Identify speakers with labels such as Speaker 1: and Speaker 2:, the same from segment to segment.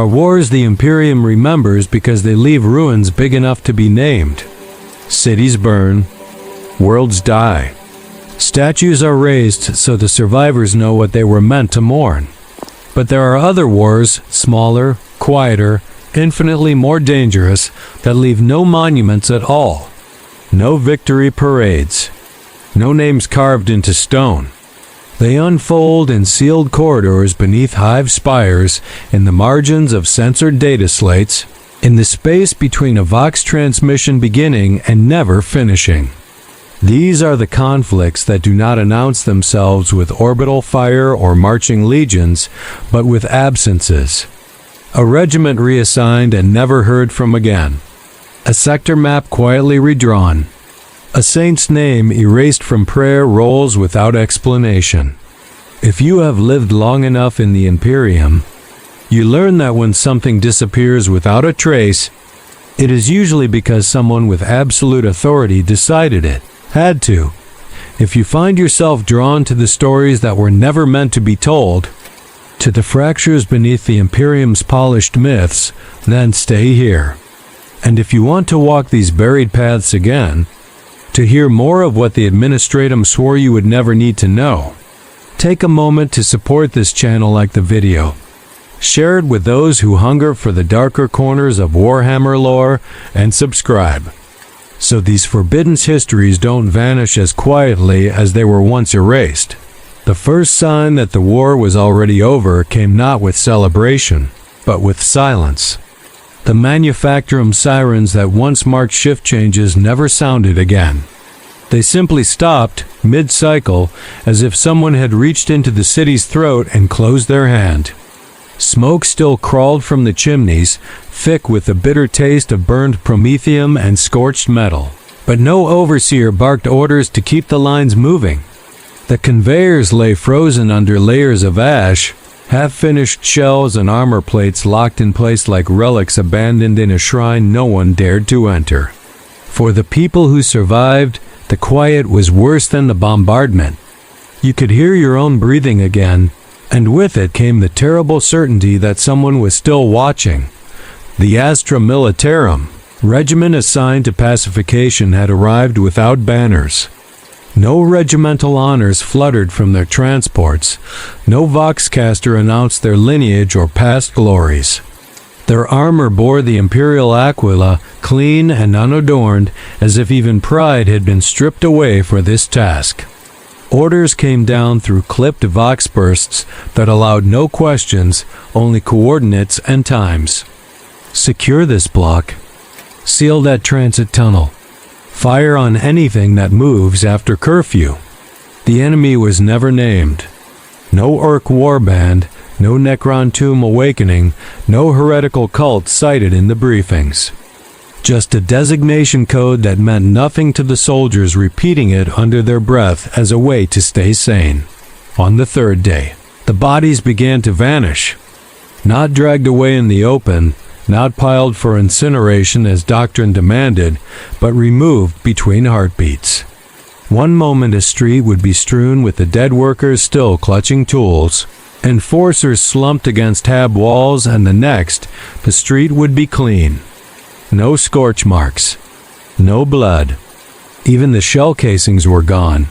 Speaker 1: are wars the Imperium remembers because they leave ruins big enough to be named. Cities burn, worlds die. Statues are raised so the survivors know what they were meant to mourn. But there are other wars, smaller, quieter, infinitely more dangerous, that leave no monuments at all. No victory parades. No names carved into stone. They unfold in sealed corridors beneath hive spires, in the margins of censored data slates, in the space between a Vox transmission beginning and never finishing. These are the conflicts that do not announce themselves with orbital fire or marching legions, but with absences. A regiment reassigned and never heard from again. A sector map quietly redrawn. A saint's name erased from prayer rolls without explanation. If you have lived long enough in the Imperium, you learn that when something disappears without a trace, it is usually because someone with absolute authority decided it. Had to. If you find yourself drawn to the stories that were never meant to be told, to the fractures beneath the Imperium's polished myths, then stay here. And if you want to walk these buried paths again, to hear more of what the Administratum swore you would never need to know, take a moment to support this channel like the video. Share it with those who hunger for the darker corners of Warhammer lore, and subscribe, so these forbidden histories don't vanish as quietly as they were once erased. The first sign that the war was already over came not with celebration, but with silence. The Manufactorum sirens that once marked shift changes never sounded again. They simply stopped, mid-cycle, as if someone had reached into the city's throat and closed their hand. Smoke still crawled from the chimneys, thick with the bitter taste of burned promethium and scorched metal. But no overseer barked orders to keep the lines moving. The conveyors lay frozen under layers of ash, half-finished shells and armor plates locked in place like relics abandoned in a shrine no one dared to enter. For the people who survived, the quiet was worse than the bombardment. You could hear your own breathing again, and with it came the terrible certainty that someone was still watching. The Astra Militarum, regiment assigned to pacification, had arrived without banners. No regimental honors fluttered from their transports. No voxcaster announced their lineage or past glories. Their armor bore the Imperial aquila, clean and unadorned, as if even pride had been stripped away for this task. Orders came down through clipped vox bursts that allowed no questions, only coordinates and times. Secure this block. Seal that transit tunnel. Fire on anything that moves after curfew. The enemy was never named. No Orc warband, no Necron tomb awakening, no heretical cult cited in the briefings. Just a designation code that meant nothing to the soldiers repeating it under their breath as a way to stay sane. On the third day, the bodies began to vanish. Not dragged away in the open, not piled for incineration as doctrine demanded, but removed between heartbeats. One moment a street would be strewn with the dead workers still clutching tools, enforcers slumped against tab walls, and the next, the street would be clean. No scorch marks. No blood. Even the shell casings were gone.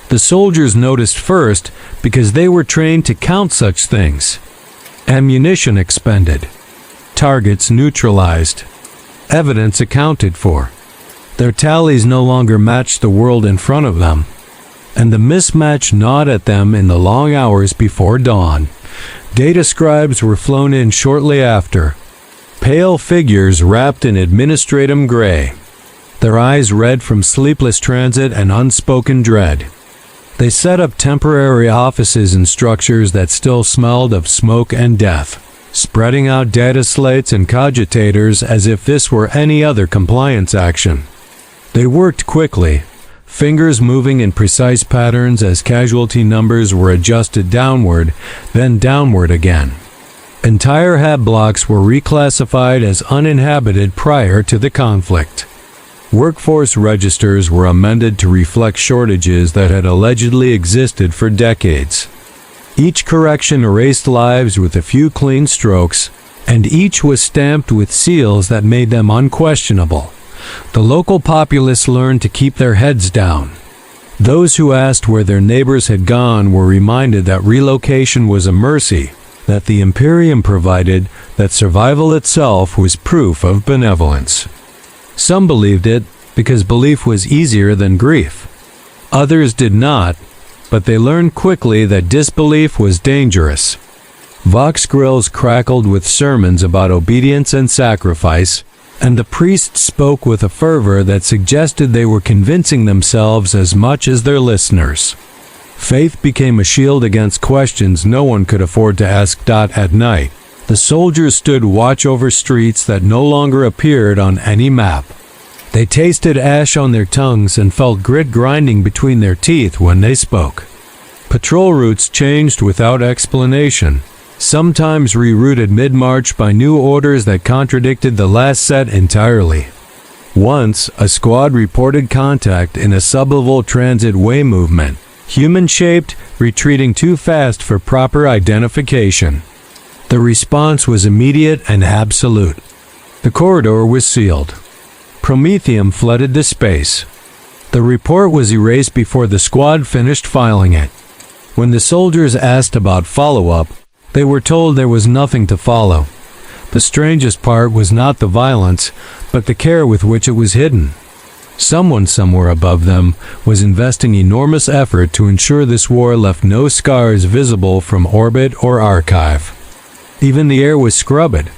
Speaker 1: The soldiers noticed first because they were trained to count such things. Ammunition expended. Targets neutralized. Evidence accounted for. Their tallies no longer matched the world in front of them, and the mismatch gnawed at them in the long hours before dawn. Data-scribes were flown in shortly after. Pale figures wrapped in Administratum gray, their eyes red from sleepless transit and unspoken dread. They set up temporary offices in structures that still smelled of smoke and death, spreading out data slates and cogitators as if this were any other compliance action. They worked quickly, fingers moving in precise patterns as casualty numbers were adjusted downward, then downward again. Entire hab blocks were reclassified as uninhabited prior to the conflict. Workforce registers were amended to reflect shortages that had allegedly existed for decades. Each correction erased lives with a few clean strokes, and each was stamped with seals that made them unquestionable. The local populace learned to keep their heads down. Those who asked where their neighbors had gone were reminded that relocation was a mercy that the Imperium provided, that survival itself was proof of benevolence. Some believed it because belief was easier than grief. Others did not, but they learned quickly that disbelief was dangerous. Vox grills crackled with sermons about obedience and sacrifice, and the priests spoke with a fervor that suggested they were convincing themselves as much as their listeners. Faith became a shield against questions no one could afford to ask. At night, the soldiers stood watch over streets that no longer appeared on any map. They tasted ash on their tongues and felt grit grinding between their teeth when they spoke. Patrol routes changed without explanation, sometimes rerouted mid-march by new orders that contradicted the last set entirely. Once, a squad reported contact in a sublevel transit way movement, human-shaped, retreating too fast for proper identification. The response was immediate and absolute. The corridor was sealed. Prometheum flooded the space. The report was erased before the squad finished filing it. When the soldiers asked about follow-up, they were told there was nothing to follow. The strangest part was not the violence, but the care with which it was hidden. Someone somewhere above them was investing enormous effort to ensure this war left no scars visible from orbit or archive. Even the air was scrubbed.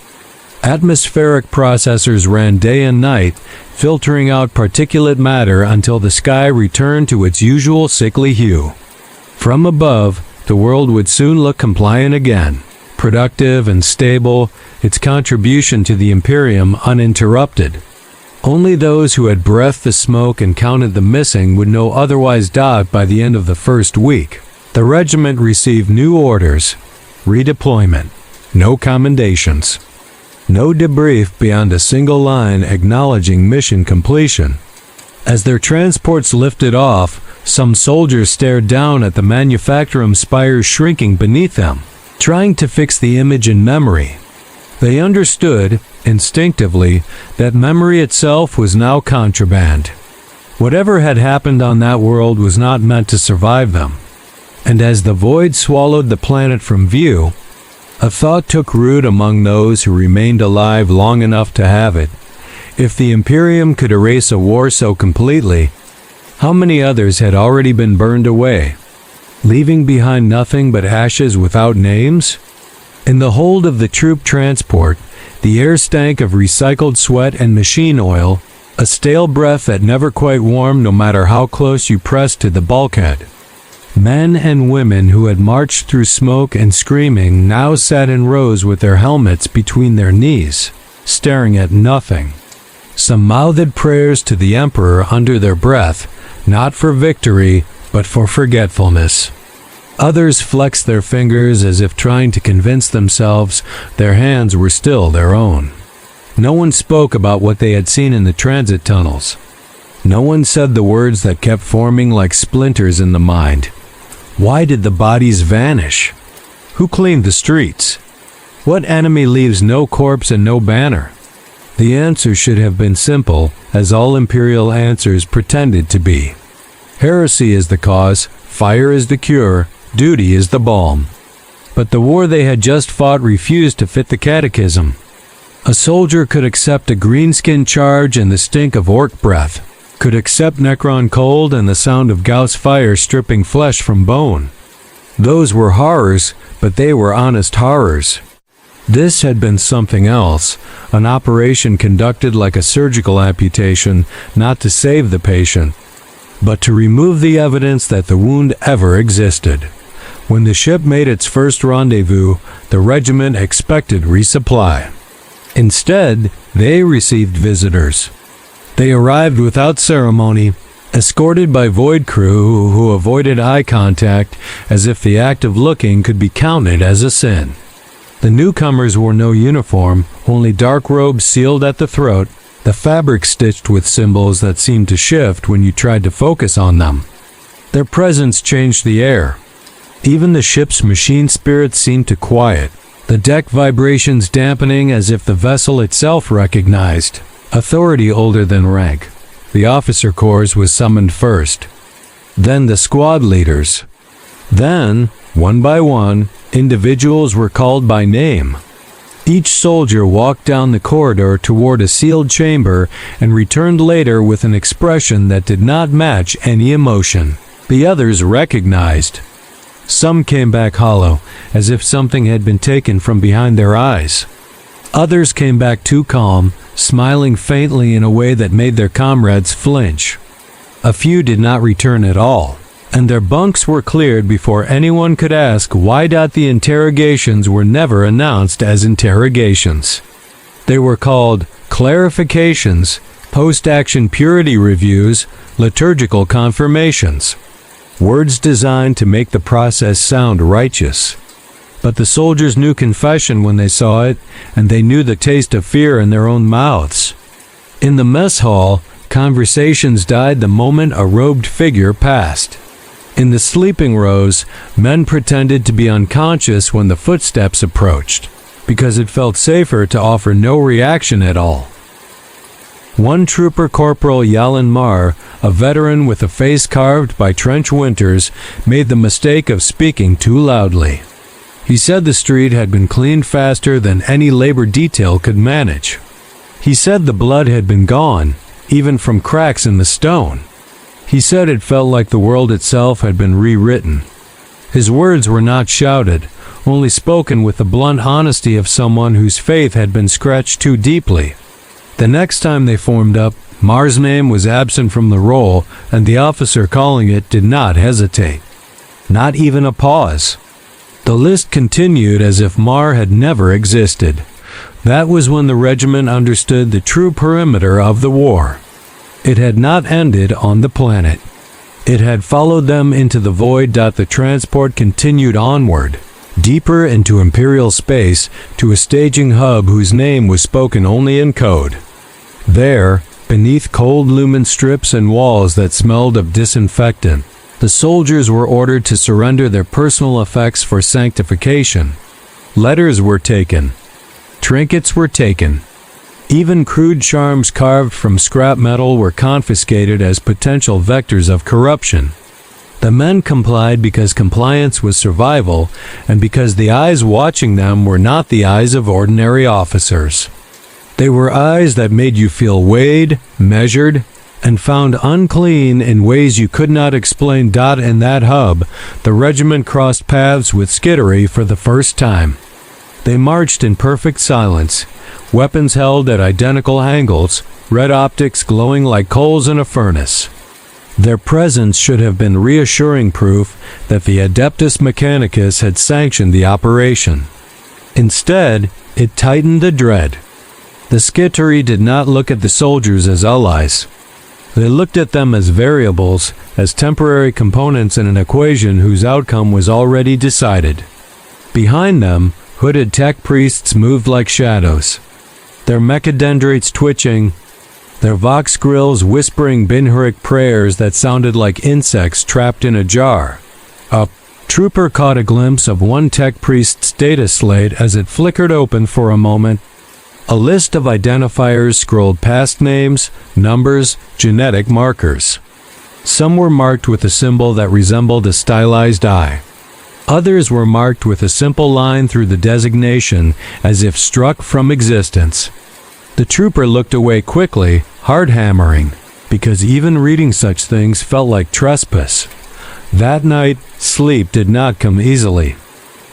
Speaker 1: Atmospheric processors ran day and night, filtering out particulate matter until the sky returned to its usual sickly hue. From above, the world would soon look compliant again, productive and stable, its contribution to the Imperium uninterrupted. Only those who had breathed the smoke and counted the missing would know otherwise. By the end of the first week, the regiment received new orders, redeployment, no commendations, no debrief beyond a single line acknowledging mission completion. As their transports lifted off, some soldiers stared down at the Manufactorum spires shrinking beneath them, trying to fix the image in memory. They understood, instinctively, that memory itself was now contraband. Whatever had happened on that world was not meant to survive them. And as the void swallowed the planet from view, a thought took root among those who remained alive long enough to have it. If the Imperium could erase a war so completely, how many others had already been burned away, leaving behind nothing but ashes without names? In the hold of the troop transport, the air stank of recycled sweat and machine oil, a stale breath that never quite warmed no matter how close you pressed to the bulkhead. Men and women who had marched through smoke and screaming now sat in rows with their helmets between their knees, staring at nothing. Some mouthed prayers to the Emperor under their breath, not for victory, but for forgetfulness. Others flexed their fingers as if trying to convince themselves their hands were still their own. No one spoke about what they had seen in the transit tunnels. No one said the words that kept forming like splinters in the mind. Why did the bodies vanish? Who cleaned the streets? What enemy leaves no corpse and no banner? The answer should have been simple, as all Imperial answers pretended to be. Heresy is the cause, fire is the cure, duty is the balm. But the war they had just fought refused to fit the catechism. A soldier could accept a greenskin charge and the stink of orc breath, could accept Necron cold and the sound of Gauss fire stripping flesh from bone. Those were horrors, but they were honest horrors. This had been something else, an operation conducted like a surgical amputation, not to save the patient, but to remove the evidence that the wound ever existed. When the ship made its first rendezvous, the regiment expected resupply. Instead, they received visitors. They arrived without ceremony, escorted by void crew who avoided eye contact as if the act of looking could be counted as a sin. The newcomers wore no uniform, only dark robes sealed at the throat, the fabric stitched with symbols that seemed to shift when you tried to focus on them. Their presence changed the air. Even the ship's machine spirits seemed to quiet. the deck vibrations dampening as if the vessel itself recognized authority older than rank. The officer corps was summoned first, then the squad leaders. Then, one by one, individuals were called by name. Each soldier walked down the corridor toward a sealed chamber and returned later with an expression that did not match any emotion. The others recognized. Some came back hollow, as if something had been taken from behind their eyes. Others came back too calm, smiling faintly in a way that made their comrades flinch. A few did not return at all, and their bunks were cleared before anyone could ask why the interrogations were never announced as interrogations. They were called clarifications, post-action purity reviews, liturgical confirmations. Words designed to make the process sound righteous. But the soldiers knew confession when they saw it, and they knew the taste of fear in their own mouths. In the mess hall, conversations died the moment a robed figure passed. In the sleeping rows, men pretended to be unconscious when the footsteps approached, because it felt safer to offer no reaction at all. One trooper, Corporal Jalen Marr, a veteran with a face carved by trench winters, made the mistake of speaking too loudly. He said the street had been cleaned faster than any labor detail could manage. He said the blood had been gone, even from cracks in the stone. He said it felt like the world itself had been rewritten. His words were not shouted, only spoken with the blunt honesty of someone whose faith had been scratched too deeply. The next time they formed up, Marr's name was absent from the roll, and the officer calling it did not hesitate. Not even a pause. The list continued as if Marr had never existed. That was when the regiment understood the true perimeter of the war. It had not ended on the planet. It had followed them into the void. The transport continued onward, deeper into Imperial space, to a staging hub whose name was spoken only in code. There, beneath cold lumen strips and walls that smelled of disinfectant, the soldiers were ordered to surrender their personal effects for sanctification. Letters were taken. Trinkets were taken. Even crude charms carved from scrap metal were confiscated as potential vectors of corruption. The men complied because compliance was survival, and because the eyes watching them were not the eyes of ordinary officers. They were eyes that made you feel weighed, measured, and found unclean in ways you could not explain. In that hub, the regiment crossed paths with Skitarii for the first time. They marched in perfect silence, weapons held at identical angles, red optics glowing like coals in a furnace. Their presence should have been reassuring proof that the Adeptus Mechanicus had sanctioned the operation. Instead, it tightened the dread. The Skitarii did not look at the soldiers as allies. They looked at them as variables, as temporary components in an equation whose outcome was already decided. Behind them, hooded tech priests moved like shadows, their mechadendrites twitching, their vox grills whispering binhuric prayers that sounded like insects trapped in a jar. A trooper caught a glimpse of one tech priest's data slate as it flickered open for a moment. A list of identifiers scrolled past names, numbers, genetic markers. Some were marked with a symbol that resembled a stylized eye. Others were marked with a simple line through the designation, as if struck from existence. The trooper looked away quickly, hard hammering, because even reading such things felt like trespass. That night, sleep did not come easily.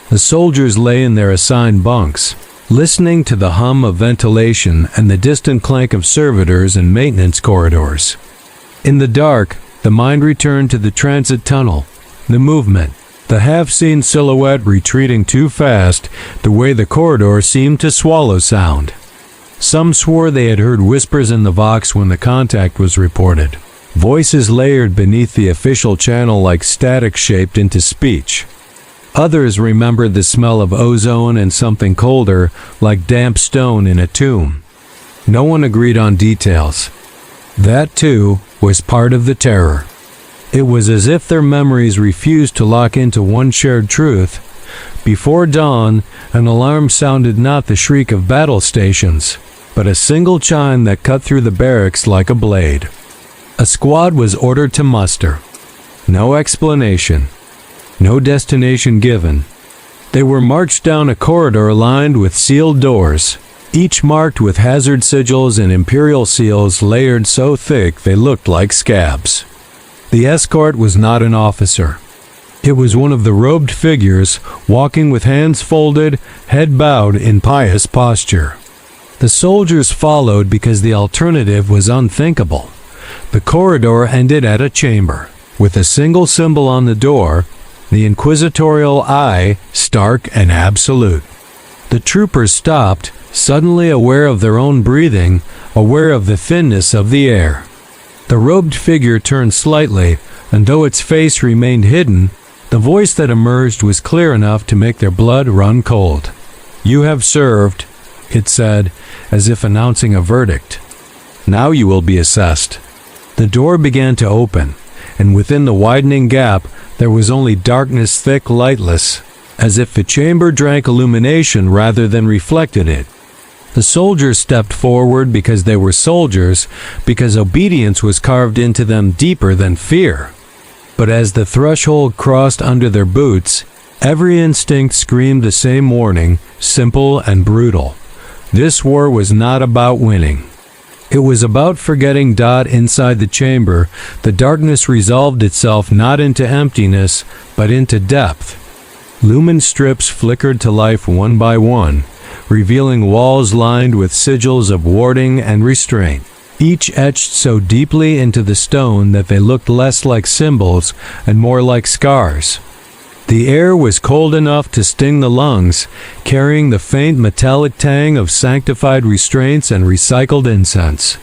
Speaker 1: The soldiers lay in their assigned bunks, listening to the hum of ventilation and the distant clank of servitors and maintenance corridors. In the dark, the mind returned to the transit tunnel, the movement, the half-seen silhouette retreating too fast, the way the corridor seemed to swallow sound. Some swore they had heard whispers in the Vox when the contact was reported, voices layered beneath the official channel like static shaped into speech. Others remembered the smell of ozone and something colder, like damp stone in a tomb. No one agreed on details. That, too, was part of the terror. It was as if their memories refused to lock into one shared truth, Before dawn, an alarm sounded, not the shriek of battle stations, but a single chime that cut through the barracks like a blade. A squad was ordered to muster. No explanation. No destination given. They were marched down a corridor lined with sealed doors, each marked with hazard sigils and Imperial seals layered so thick they looked like scabs. The escort was not an officer. It was one of the robed figures, walking with hands folded, head bowed in pious posture. The soldiers followed because the alternative was unthinkable. The corridor ended at a chamber, with a single symbol on the door, the Inquisitorial eye, stark and absolute. The troopers stopped, suddenly aware of their own breathing, aware of the thinness of the air. The robed figure turned slightly, and though its face remained hidden, the voice that emerged was clear enough to make their blood run cold. "You have served," it said, as if announcing a verdict. "Now you will be assessed." The door began to open, and within the widening gap there was only darkness, thick, lightless, as if the chamber drank illumination rather than reflected it. The soldiers stepped forward because they were soldiers, because obedience was carved into them deeper than fear. But as the threshold crossed under their boots, every instinct screamed the same warning, simple and brutal. This war was not about winning. It was about forgetting. Inside the chamber, the darkness resolved itself not into emptiness, but into depth. Lumen strips flickered to life one by one, revealing walls lined with sigils of warding and restraint, each etched so deeply into the stone that they looked less like symbols and more like scars. The air was cold enough to sting the lungs, carrying the faint metallic tang of sanctified restraints and recycled incense.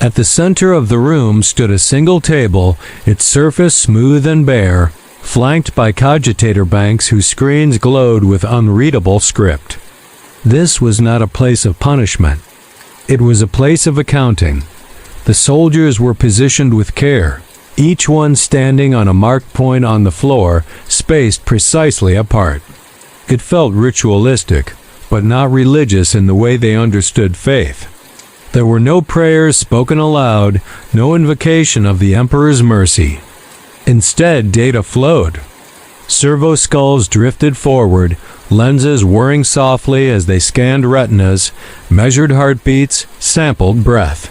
Speaker 1: At the center of the room stood a single table, its surface smooth and bare, flanked by cogitator banks whose screens glowed with unreadable script. This was not a place of punishment. It was a place of accounting. The soldiers were positioned with care, each one standing on a marked point on the floor, spaced precisely apart. It felt ritualistic, but not religious in the way they understood faith. There were no prayers spoken aloud, no invocation of the Emperor's mercy. Instead, data flowed. Servo-skulls drifted forward, lenses whirring softly as they scanned retinas, measured heartbeats, sampled breath.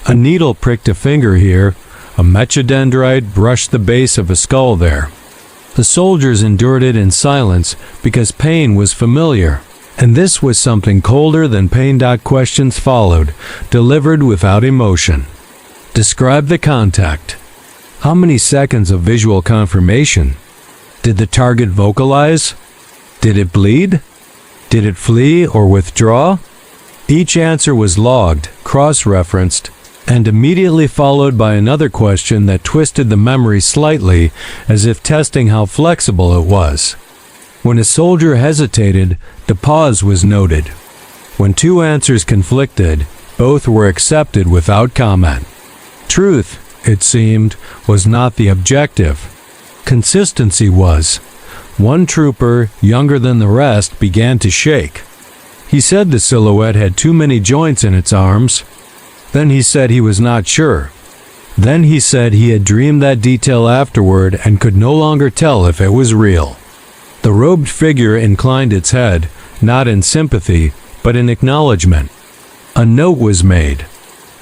Speaker 1: A needle pricked a finger here, a mechadendrite brushed the base of a skull there. The soldiers endured it in silence because pain was familiar, and this was something colder than pain. Questions followed, delivered without emotion. Describe the contact. How many seconds of visual confirmation? Did the target vocalize? Did it bleed? Did it flee or withdraw? Each answer was logged, cross-referenced, and immediately followed by another question that twisted the memory slightly, as if testing how flexible it was. When a soldier hesitated, the pause was noted. When two answers conflicted, both were accepted without comment. Truth, it seemed, was not the objective. Consistency was. One trooper, younger than the rest, began to shake. He said the silhouette had too many joints in its arms. Then he said he was not sure. Then he said he had dreamed that detail afterward and could no longer tell if it was real. The robed figure inclined its head, not in sympathy, but in acknowledgement. A note was made.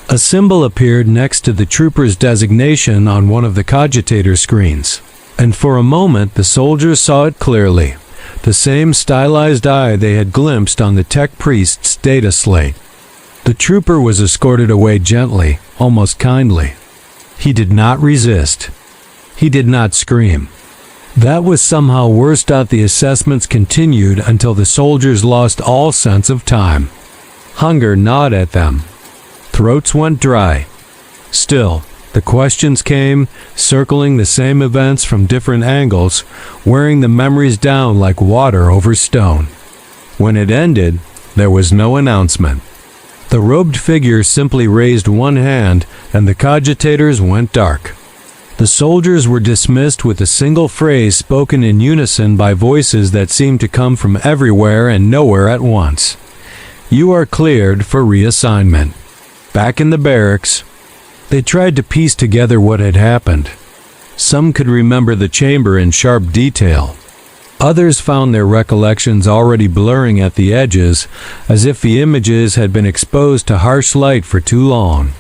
Speaker 1: A symbol appeared next to the trooper's designation on one of the cogitator screens, and for a moment the soldiers saw it clearly, the same stylized eye they had glimpsed on the tech priest's data slate. The trooper was escorted away gently, almost kindly. He did not resist. He did not scream. That was somehow worse. The assessments continued until the soldiers lost all sense of time. Hunger gnawed at them. Throats went dry. Still, the questions came, circling the same events from different angles, wearing the memories down like water over stone. When it ended, there was no announcement. The robed figure simply raised one hand, and the cogitators went dark. The soldiers were dismissed with a single phrase spoken in unison by voices that seemed to come from everywhere and nowhere at once. "You are cleared for reassignment." Back in the barracks, they tried to piece together what had happened. Some could remember the chamber in sharp detail. Others found their recollections already blurring at the edges, as if the images had been exposed to harsh light for too long.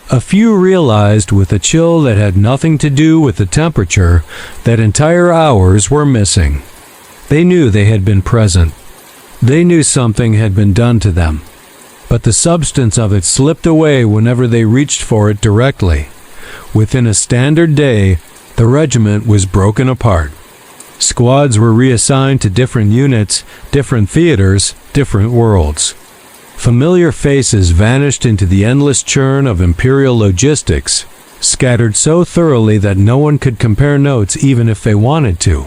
Speaker 1: A few realized with a chill that had nothing to do with the temperature that entire hours were missing. They knew they had been present. They knew something had been done to them. But the substance of it slipped away whenever they reached for it directly. Within a standard day, the regiment was broken apart. Squads were reassigned to different units, different theaters, different worlds. Familiar faces vanished into the endless churn of Imperial logistics, scattered so thoroughly that no one could compare notes even if they wanted to.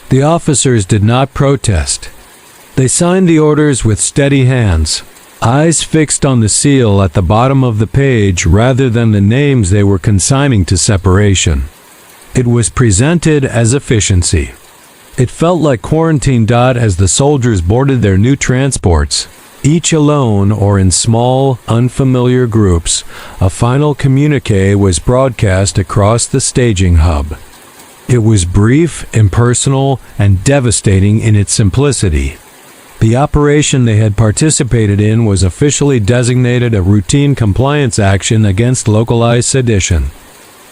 Speaker 1: The officers did not protest. They signed the orders with steady hands, eyes fixed on the seal at the bottom of the page rather than the names they were consigning to separation. It was presented as efficiency. It felt like quarantine. As the soldiers boarded their new transports, each alone or in small, unfamiliar groups, a final communique was broadcast across the staging hub. It was brief, impersonal, and devastating in its simplicity. The operation they had participated in was officially designated a routine compliance action against localized sedition.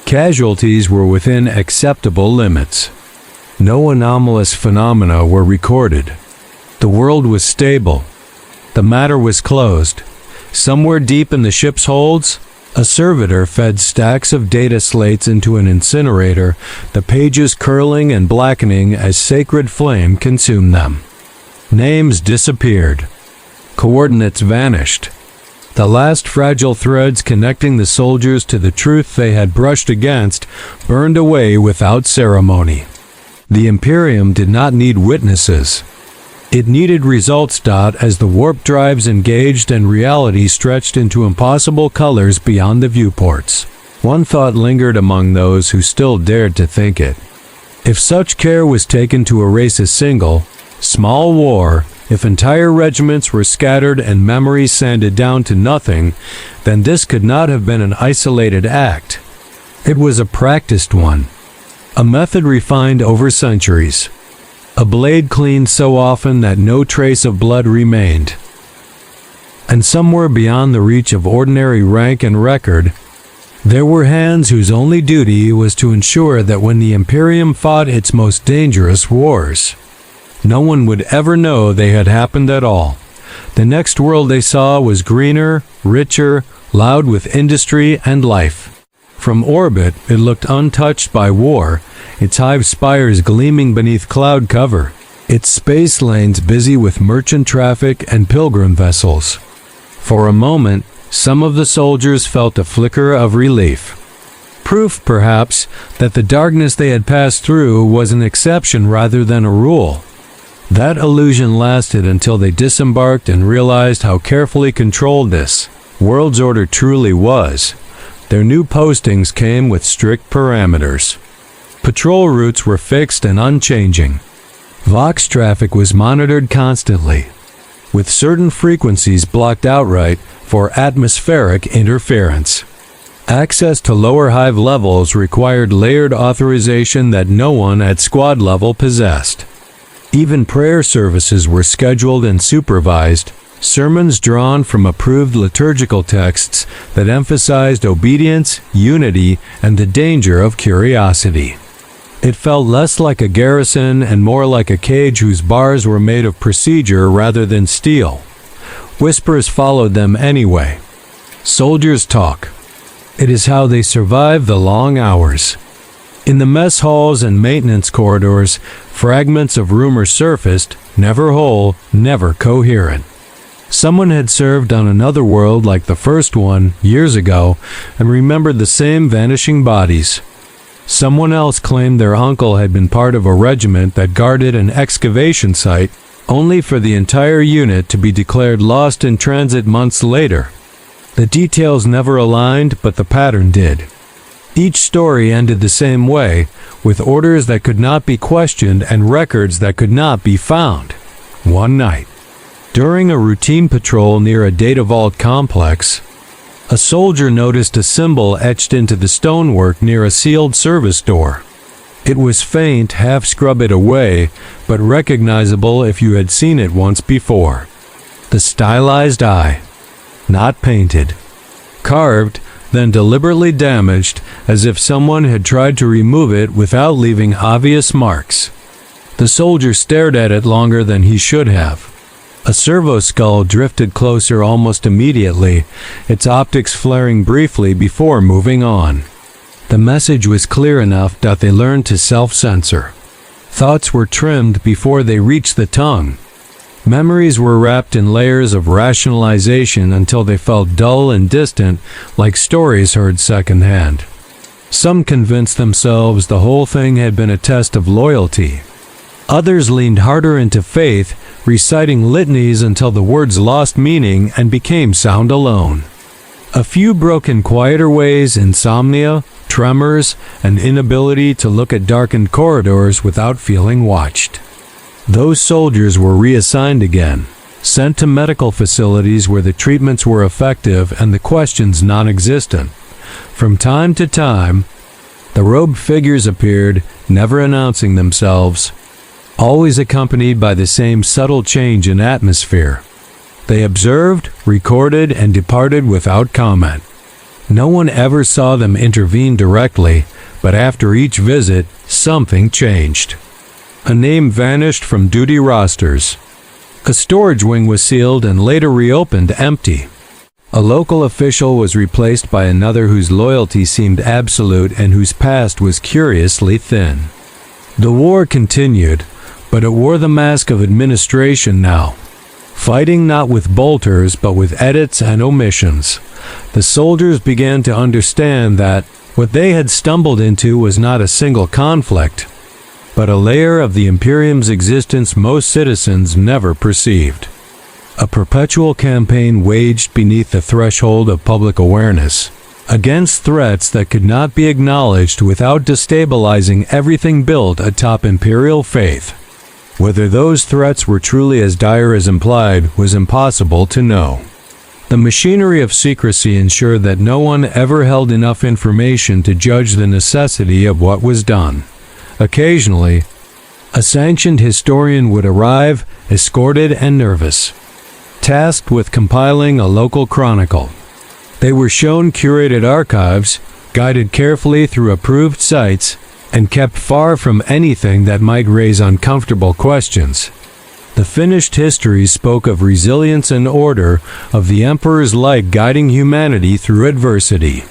Speaker 1: Casualties were within acceptable limits. No anomalous phenomena were recorded. The world was stable. The matter was closed. Somewhere deep in the ship's holds, a servitor fed stacks of data slates into an incinerator, the pages curling and blackening as sacred flame consumed them. Names disappeared. Coordinates vanished. The last fragile threads connecting the soldiers to the truth they had brushed against burned away without ceremony. The Imperium did not need witnesses. It needed results. As the warp drives engaged and reality stretched into impossible colors beyond the viewports, one thought lingered among those who still dared to think it. If such care was taken to erase a single, small war, if entire regiments were scattered and memories sanded down to nothing, then this could not have been an isolated act. It was a practiced one, a method refined over centuries. A blade cleaned so often that no trace of blood remained. And somewhere beyond the reach of ordinary rank and record, there were hands whose only duty was to ensure that when the Imperium fought its most dangerous wars, no one would ever know they had happened at all. The next world they saw was greener, richer, loud with industry and life. From orbit, it looked untouched by war, its hive spires gleaming beneath cloud cover, its space lanes busy with merchant traffic and pilgrim vessels. For a moment, some of the soldiers felt a flicker of relief. Proof, perhaps, that the darkness they had passed through was an exception rather than a rule. That illusion lasted until they disembarked and realized how carefully controlled this world's order truly was. Their new postings came with strict parameters. Patrol routes were fixed and unchanging. Vox traffic was monitored constantly, with certain frequencies blocked outright for atmospheric interference. Access to lower hive levels required layered authorization that no one at squad level possessed. Even prayer services were scheduled and supervised, sermons drawn from approved liturgical texts that emphasized obedience, unity, and the danger of curiosity. It felt less like a garrison and more like a cage whose bars were made of procedure rather than steel. Whispers followed them anyway. Soldiers talk. It is how they survive the long hours. In the mess halls and maintenance corridors, fragments of rumor surfaced, never whole, never coherent. Someone had served on another world like the first one, years ago, and remembered the same vanishing bodies. Someone else claimed their uncle had been part of a regiment that guarded an excavation site, only for the entire unit to be declared lost in transit months later. The details never aligned, but the pattern did. Each story ended the same way, with orders that could not be questioned and records that could not be found. One night, during a routine patrol near a data vault complex, a soldier noticed a symbol etched into the stonework near a sealed service door. It was faint, half scrubbed away, but recognizable if you had seen it once before. The stylized eye, not painted, carved, then deliberately damaged, as if someone had tried to remove it without leaving obvious marks. The soldier stared at it longer than he should have. A servo-skull drifted closer almost immediately, its optics flaring briefly before moving on. The message was clear enough that they learned to self-censor. Thoughts were trimmed before they reached the tongue. Memories were wrapped in layers of rationalization until they felt dull and distant, like stories heard secondhand. Some convinced themselves the whole thing had been a test of loyalty. Others leaned harder into faith, reciting litanies until the words lost meaning and became sound alone. A few broke in quieter ways: insomnia, tremors, and inability to look at darkened corridors without feeling watched. Those soldiers were reassigned again, sent to medical facilities where the treatments were effective and the questions non-existent. From time to time, the robed figures appeared, never announcing themselves, always accompanied by the same subtle change in atmosphere. They observed, recorded, and departed without comment. No one ever saw them intervene directly, but after each visit, something changed. A name vanished from duty rosters. A storage wing was sealed and later reopened empty. A local official was replaced by another whose loyalty seemed absolute and whose past was curiously thin. The war continued, but it wore the mask of administration now. Fighting not with bolters but with edits and omissions. The soldiers began to understand that what they had stumbled into was not a single conflict, but a layer of the Imperium's existence most citizens never perceived. A perpetual campaign waged beneath the threshold of public awareness, against threats that could not be acknowledged without destabilizing everything built atop Imperial faith. Whether those threats were truly as dire as implied was impossible to know. The machinery of secrecy ensured that no one ever held enough information to judge the necessity of what was done. Occasionally, a sanctioned historian would arrive, escorted and nervous, tasked with compiling a local chronicle. They were shown curated archives, guided carefully through approved sites, and kept far from anything that might raise uncomfortable questions. The finished histories spoke of resilience and order, of the Emperor's light guiding humanity through adversity.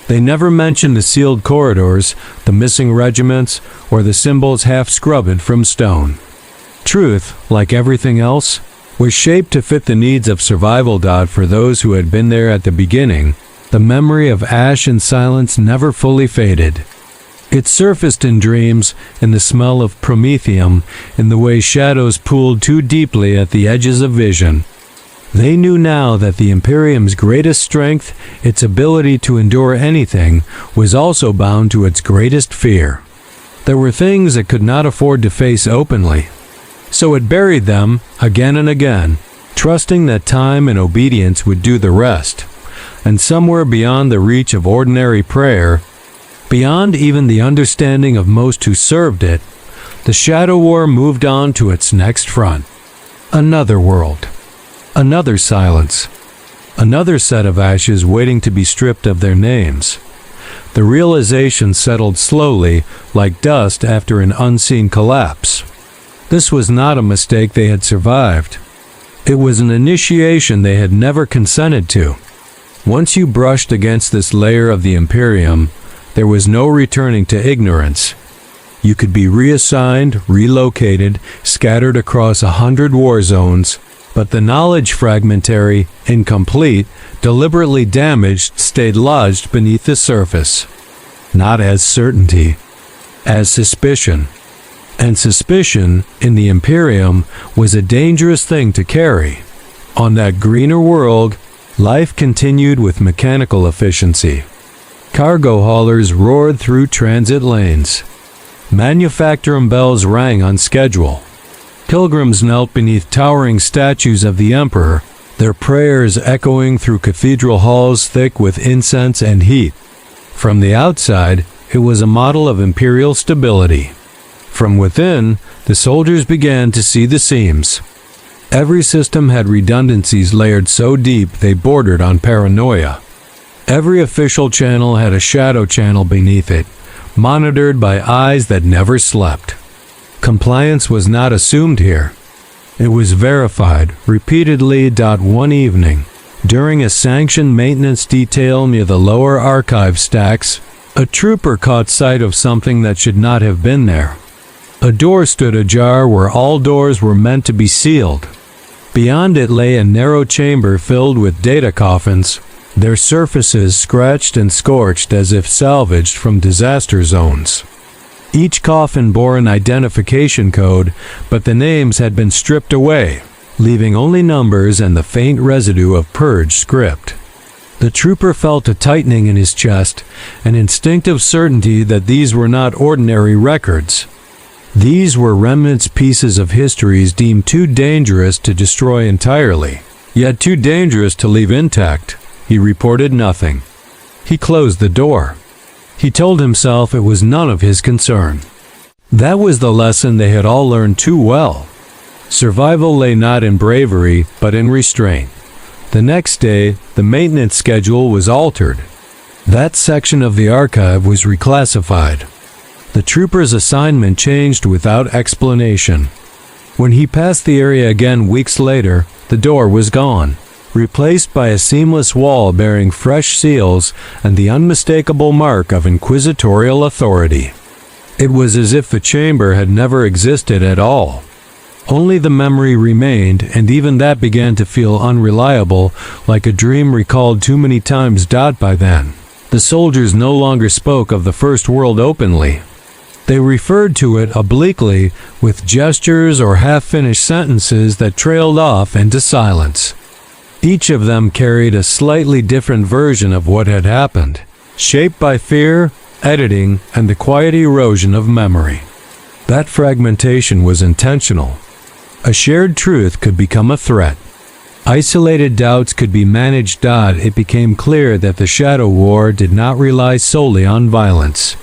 Speaker 1: They never mentioned the sealed corridors, the missing regiments, or the symbols half scrubbed from stone. Truth, like everything else, was shaped to fit the needs of survival. For those who had been there at the beginning, the memory of ash and silence never fully faded. It surfaced in dreams, in the smell of promethium, in the way shadows pooled too deeply at the edges of vision. They knew now that the Imperium's greatest strength, its ability to endure anything, was also bound to its greatest fear. There were things it could not afford to face openly, so it buried them again and again, trusting that time and obedience would do the rest. And somewhere beyond the reach of ordinary prayer, beyond even the understanding of most who served it, the Shadow War moved on to its next front. Another world. Another silence. Another set of ashes waiting to be stripped of their names. The realization settled slowly, like dust after an unseen collapse. This was not a mistake they had survived. It was an initiation they had never consented to. Once you brushed against this layer of the Imperium, there was no returning to ignorance. You could be reassigned, relocated, scattered across 100 war zones, but the knowledge fragmentary, incomplete, deliberately damaged stayed lodged beneath the surface. Not as certainty, as suspicion. And suspicion, in the Imperium, was a dangerous thing to carry. On that greener world, life continued with mechanical efficiency. Cargo haulers roared through transit lanes. Manufactorum bells rang on schedule. Pilgrims knelt beneath towering statues of the Emperor, their prayers echoing through cathedral halls thick with incense and heat. From the outside, it was a model of imperial stability. From within, the soldiers began to see the seams. Every system had redundancies layered so deep they bordered on paranoia. Every official channel had a shadow channel beneath it, monitored by eyes that never slept. Compliance was not assumed here. It was verified repeatedly. One evening, during a sanctioned maintenance detail near the lower archive stacks, a trooper caught sight of something that should not have been there. A door stood ajar where all doors were meant to be sealed. Beyond it lay a narrow chamber filled with data coffins, their surfaces scratched and scorched as if salvaged from disaster zones. Each coffin bore an identification code, but the names had been stripped away, leaving only numbers and the faint residue of purged script. The trooper felt a tightening in his chest, an instinctive certainty that these were not ordinary records. These were remnants, pieces of histories deemed too dangerous to destroy entirely, yet too dangerous to leave intact. He reported nothing. He closed the door. He told himself it was none of his concern. That was the lesson they had all learned too well. Survival lay not in bravery, but in restraint. The next day, the maintenance schedule was altered. That section of the archive was reclassified. The trooper's assignment changed without explanation. When he passed the area again weeks later, the door was gone, replaced by a seamless wall bearing fresh seals and the unmistakable mark of Inquisitorial authority. It was as if the chamber had never existed at all. Only the memory remained, and even that began to feel unreliable, like a dream recalled too many times. By then, the soldiers no longer spoke of the First World openly. They referred to it obliquely, with gestures or half-finished sentences that trailed off into silence. Each of them carried a slightly different version of what had happened, shaped by fear, editing, and the quiet erosion of memory. That fragmentation was intentional. A shared truth could become a threat. Isolated doubts could be managed. It became clear that the Shadow War did not rely solely on violence.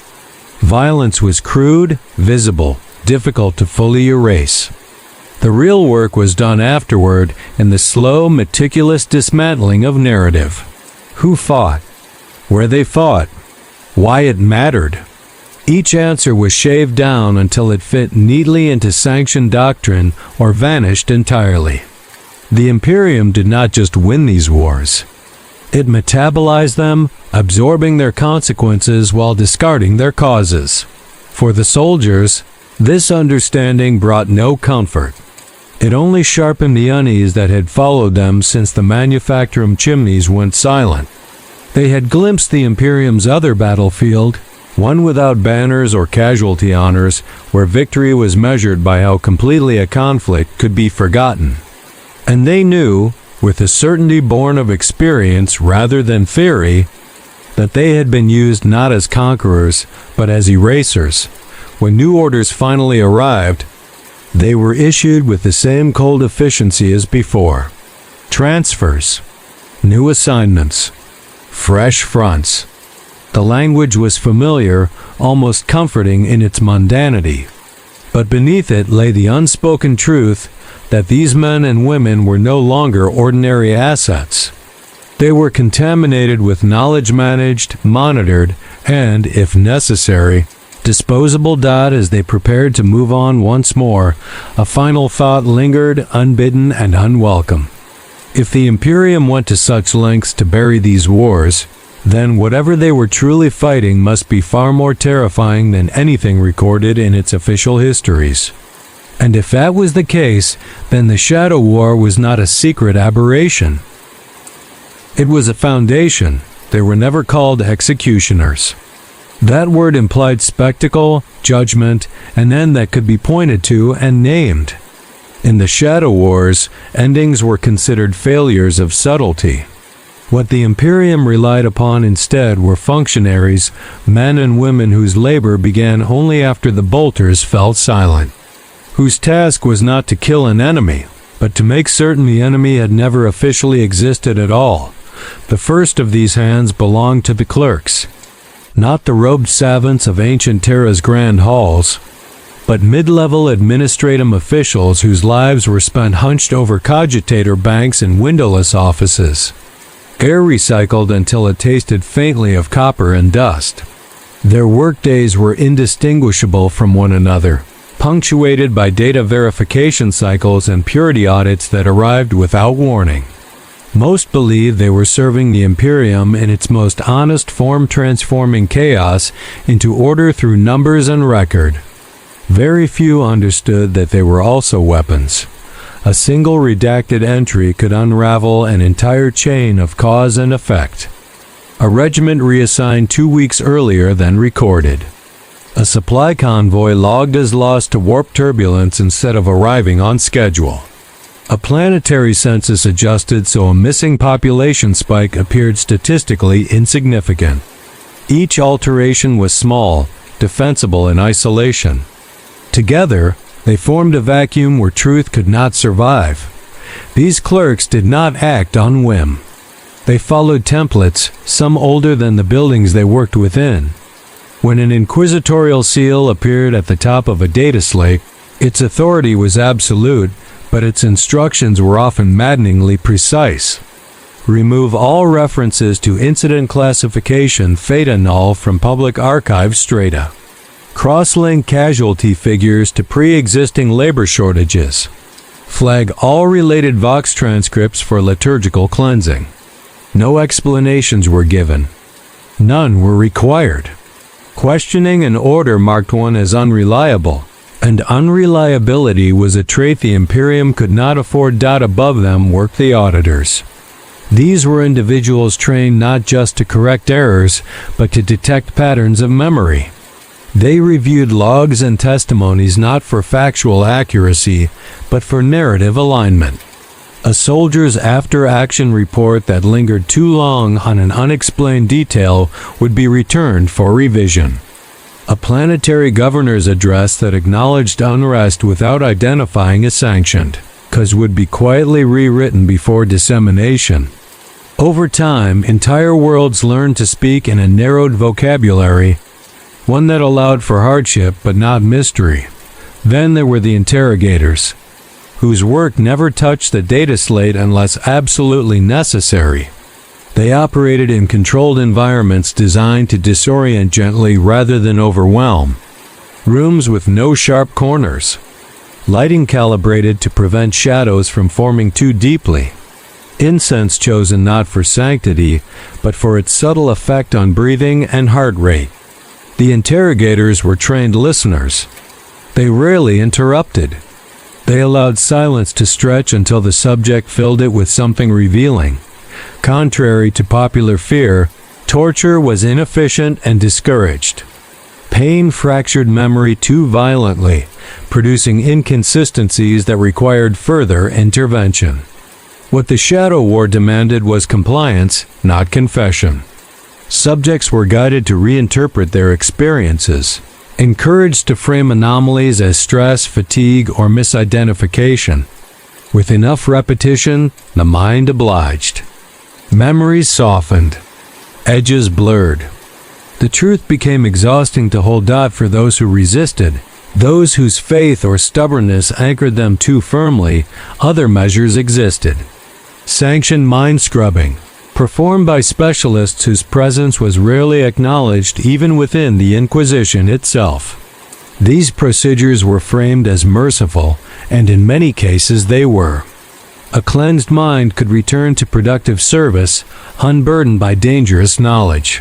Speaker 1: Violence was crude, visible, difficult to fully erase. The real work was done afterward in the slow, meticulous dismantling of narrative. Who fought? Where they fought? Why it mattered? Each answer was shaved down until it fit neatly into sanctioned doctrine or vanished entirely. The Imperium did not just win these wars. It metabolized them, absorbing their consequences while discarding their causes. For the soldiers, this understanding brought no comfort. It only sharpened the unease that had followed them since the Manufactorum chimneys went silent. They had glimpsed the Imperium's other battlefield, one without banners or casualty honors, where victory was measured by how completely a conflict could be forgotten. And they knew, with a certainty born of experience rather than theory, that they had been used not as conquerors, but as erasers. When new orders finally arrived, they were issued with the same cold efficiency as before. Transfers, new assignments, fresh fronts. The language was familiar, almost comforting in its mundanity. But beneath it lay the unspoken truth that these men and women were no longer ordinary assets. They were contaminated with knowledge managed, monitored, and, if necessary, disposable. As they prepared to move on once more, a final thought lingered, unbidden and unwelcome. If the Imperium went to such lengths to bury these wars, then whatever they were truly fighting must be far more terrifying than anything recorded in its official histories. And if that was the case, then the Shadow War was not a secret aberration. It was a foundation. They were never called executioners. That word implied spectacle, judgment, an end that could be pointed to and named. In the Shadow Wars, endings were considered failures of subtlety. What the Imperium relied upon instead were functionaries, men and women whose labor began only after the bolters fell silent, whose task was not to kill an enemy, but to make certain the enemy had never officially existed at all. The first of these hands belonged to the clerks, not the robed savants of ancient Terra's grand halls, but mid-level Administratum officials whose lives were spent hunched over cogitator banks and windowless offices, air recycled until it tasted faintly of copper and dust. Their workdays were indistinguishable from one another, punctuated by data verification cycles and purity audits that arrived without warning. Most believed they were serving the Imperium in its most honest form, transforming chaos into order through numbers and record. Very few understood that they were also weapons. A single redacted entry could unravel an entire chain of cause and effect. A regiment reassigned 2 weeks earlier than recorded. A supply convoy logged as lost to warp turbulence instead of arriving on schedule. A planetary census adjusted so a missing population spike appeared statistically insignificant. Each alteration was small, defensible in isolation. Together, they formed a vacuum where truth could not survive. These clerks did not act on whim. They followed templates, some older than the buildings they worked within. When an Inquisitorial seal appeared at the top of a data slate, its authority was absolute, but its instructions were often maddeningly precise. Remove all references to incident classification Theta Null from public archive strata. Cross-link casualty figures to pre-existing labor shortages. Flag all related Vox transcripts for liturgical cleansing. No explanations were given. None were required. Questioning an order marked one as unreliable, and unreliability was a trait the Imperium could not afford. Above them worked the auditors. These were individuals trained not just to correct errors, but to detect patterns of memory. They reviewed logs and testimonies not for factual accuracy, but for narrative alignment. A soldier's after-action report that lingered too long on an unexplained detail would be returned for revision. A planetary governor's address that acknowledged unrest without identifying a sanctioned cause would be quietly rewritten before dissemination. Over time, entire worlds learned to speak in a narrowed vocabulary, one that allowed for hardship but not mystery. Then there were the interrogators, whose work never touched the data slate unless absolutely necessary. They operated in controlled environments designed to disorient gently rather than overwhelm. Rooms with no sharp corners. Lighting calibrated to prevent shadows from forming too deeply. Incense chosen not for sanctity, but for its subtle effect on breathing and heart rate. The interrogators were trained listeners. They rarely interrupted. They allowed silence to stretch until the subject filled it with something revealing. Contrary to popular fear, torture was inefficient and discouraged. Pain fractured memory too violently, producing inconsistencies that required further intervention. What the Shadow War demanded was compliance, not confession. Subjects were guided to reinterpret their experiences, encouraged to frame anomalies as stress, fatigue, or misidentification. With enough repetition, the mind obliged. Memories softened. Edges blurred. The truth became exhausting to hold for those who resisted. Those whose faith or stubbornness anchored them too firmly. Other measures existed. Sanctioned mind scrubbing, performed by specialists whose presence was rarely acknowledged even within the Inquisition itself. These procedures were framed as merciful, and in many cases they were. A cleansed mind could return to productive service, unburdened by dangerous knowledge.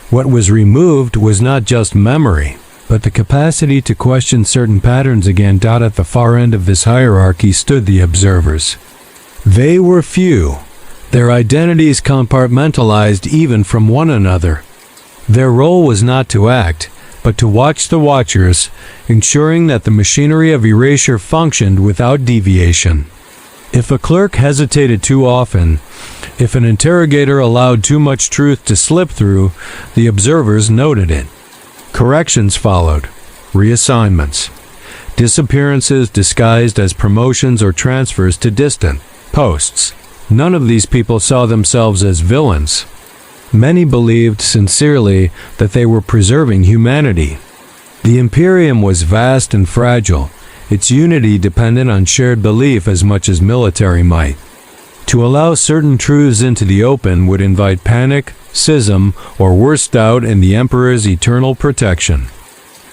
Speaker 1: What was removed was not just memory, but the capacity to question certain patterns again. At the far end of this hierarchy stood the observers. They were few, their identities compartmentalized even from one another. Their role was not to act, but to watch the watchers, ensuring that the machinery of erasure functioned without deviation. If a clerk hesitated too often, if an interrogator allowed too much truth to slip through, the observers noted it. Corrections followed. Reassignments. Disappearances disguised as promotions or transfers to distant posts. None of these people saw themselves as villains. Many believed sincerely that they were preserving humanity. The Imperium was vast and fragile, its unity dependent on shared belief as much as military might. To allow certain truths into the open would invite panic, schism, or worse doubt in the Emperor's eternal protection.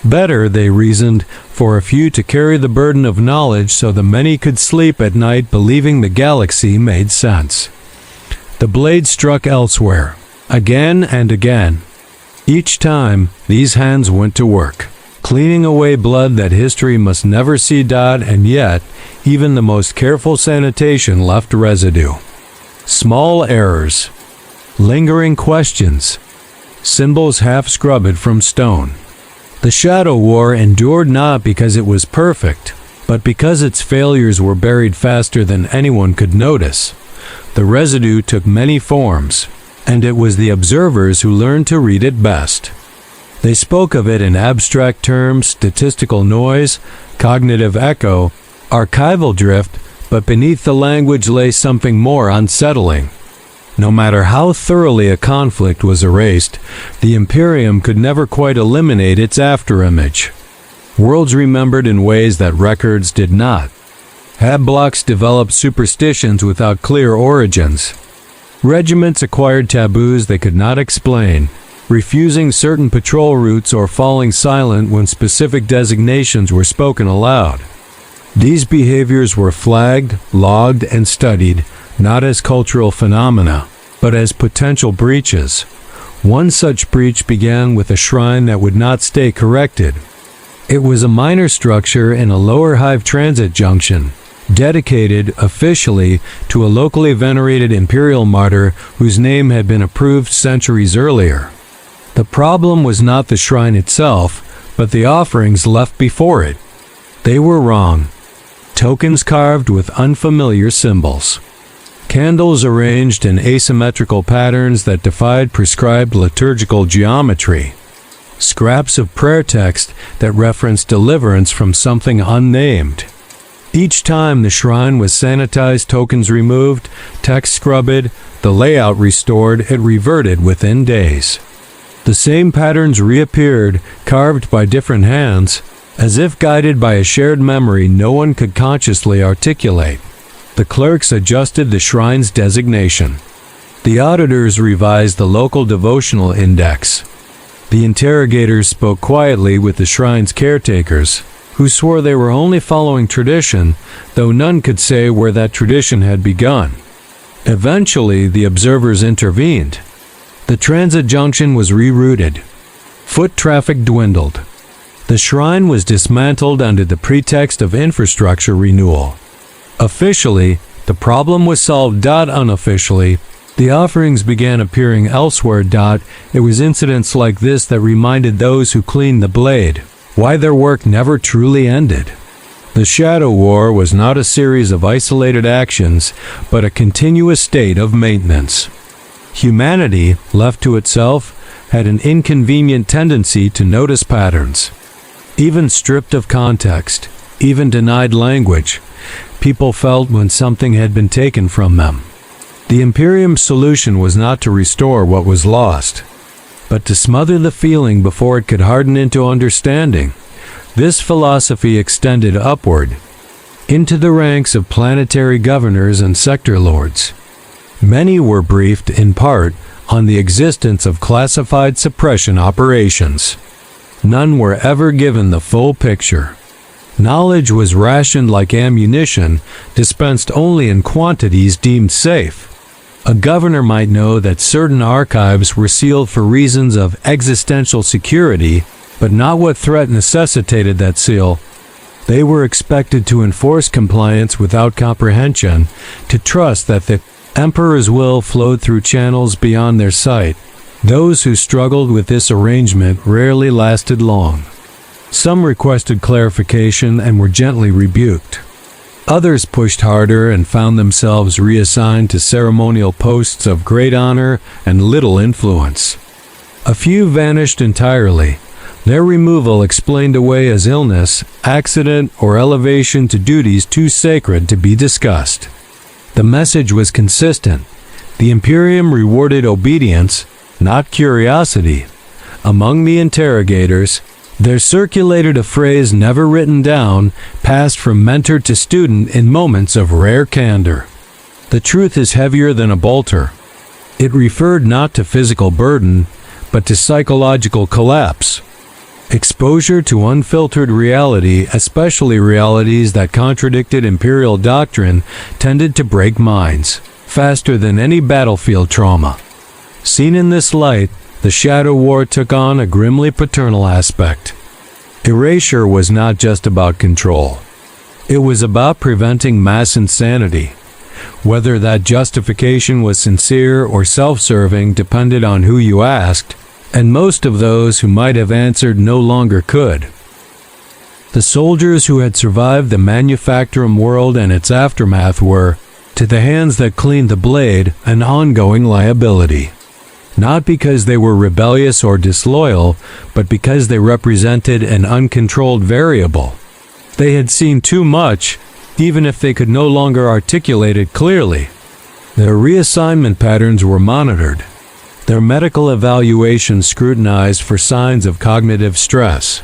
Speaker 1: Better, they reasoned, for a few to carry the burden of knowledge so the many could sleep at night believing the galaxy made sense. The blade struck elsewhere, again and again. Each time, these hands went to work, cleaning away blood that history must never see, and yet, even the most careful sanitation left residue. Small errors, lingering questions, symbols half scrubbed from stone. The Shadow War endured not because it was perfect, but because its failures were buried faster than anyone could notice. The residue took many forms, and it was the observers who learned to read it best. They spoke of it in abstract terms, statistical noise, cognitive echo, archival drift, but beneath the language lay something more unsettling. No matter how thoroughly a conflict was erased, the Imperium could never quite eliminate its afterimage. Worlds remembered in ways that records did not. Hab blocks developed superstitions without clear origins. Regiments acquired taboos they could not explain, refusing certain patrol routes or falling silent when specific designations were spoken aloud. These behaviors were flagged, logged, and studied, not as cultural phenomena, but as potential breaches. One such breach began with a shrine that would not stay corrected. It was a minor structure in a lower hive transit junction, dedicated officially to a locally venerated Imperial martyr whose name had been approved centuries earlier. The problem was not the shrine itself, but the offerings left before it. They were wrong. Tokens carved with unfamiliar symbols. Candles arranged in asymmetrical patterns that defied prescribed liturgical geometry. Scraps of prayer text that referenced deliverance from something unnamed. Each time the shrine was sanitized, tokens removed, text scrubbed, the layout restored, it reverted within days. The same patterns reappeared, carved by different hands, as if guided by a shared memory no one could consciously articulate. The clerks adjusted the shrine's designation. The auditors revised the local devotional index. The interrogators spoke quietly with the shrine's caretakers, who swore they were only following tradition, though none could say where that tradition had begun. Eventually, the observers intervened. The transit junction was rerouted. Foot traffic dwindled. The shrine was dismantled under the pretext of infrastructure renewal. Officially, the problem was solved. Unofficially, the offerings began appearing elsewhere. It was incidents like this that reminded those who cleaned the blade why their work never truly ended. The Shadow War was not a series of isolated actions, but a continuous state of maintenance. Humanity, left to itself, had an inconvenient tendency to notice patterns. Even stripped of context, even denied language, people felt when something had been taken from them. The Imperium's solution was not to restore what was lost, but to smother the feeling before it could harden into understanding. This philosophy extended upward, into the ranks of planetary governors and sector lords. Many were briefed, in part, on the existence of classified suppression operations. None were ever given the full picture. Knowledge was rationed like ammunition, dispensed only in quantities deemed safe. A governor might know that certain archives were sealed for reasons of existential security, but not what threat necessitated that seal. They were expected to enforce compliance without comprehension, to trust that the Emperor's will flowed through channels beyond their sight. Those who struggled with this arrangement rarely lasted long. Some requested clarification and were gently rebuked. Others pushed harder and found themselves reassigned to ceremonial posts of great honor and little influence. A few vanished entirely, their removal explained away as illness, accident, or elevation to duties too sacred to be discussed. The message was consistent. The Imperium rewarded obedience, not curiosity. Among the interrogators, there circulated a phrase never written down, passed from mentor to student in moments of rare candor. The truth is heavier than a bolter. It referred not to physical burden, but to psychological collapse. Exposure to unfiltered reality, especially realities that contradicted Imperial doctrine, tended to break minds, faster than any battlefield trauma. Seen in this light, the Shadow War took on a grimly paternal aspect. Erasure was not just about control. It was about preventing mass insanity. Whether that justification was sincere or self-serving depended on who you asked, and most of those who might have answered no longer could. The soldiers who had survived the Manufactorum world and its aftermath were, to the hands that cleaned the blade, an ongoing liability. Not because they were rebellious or disloyal, but because they represented an uncontrolled variable. They had seen too much, even if they could no longer articulate it clearly. Their reassignment patterns were monitored, their medical evaluations scrutinized for signs of cognitive stress.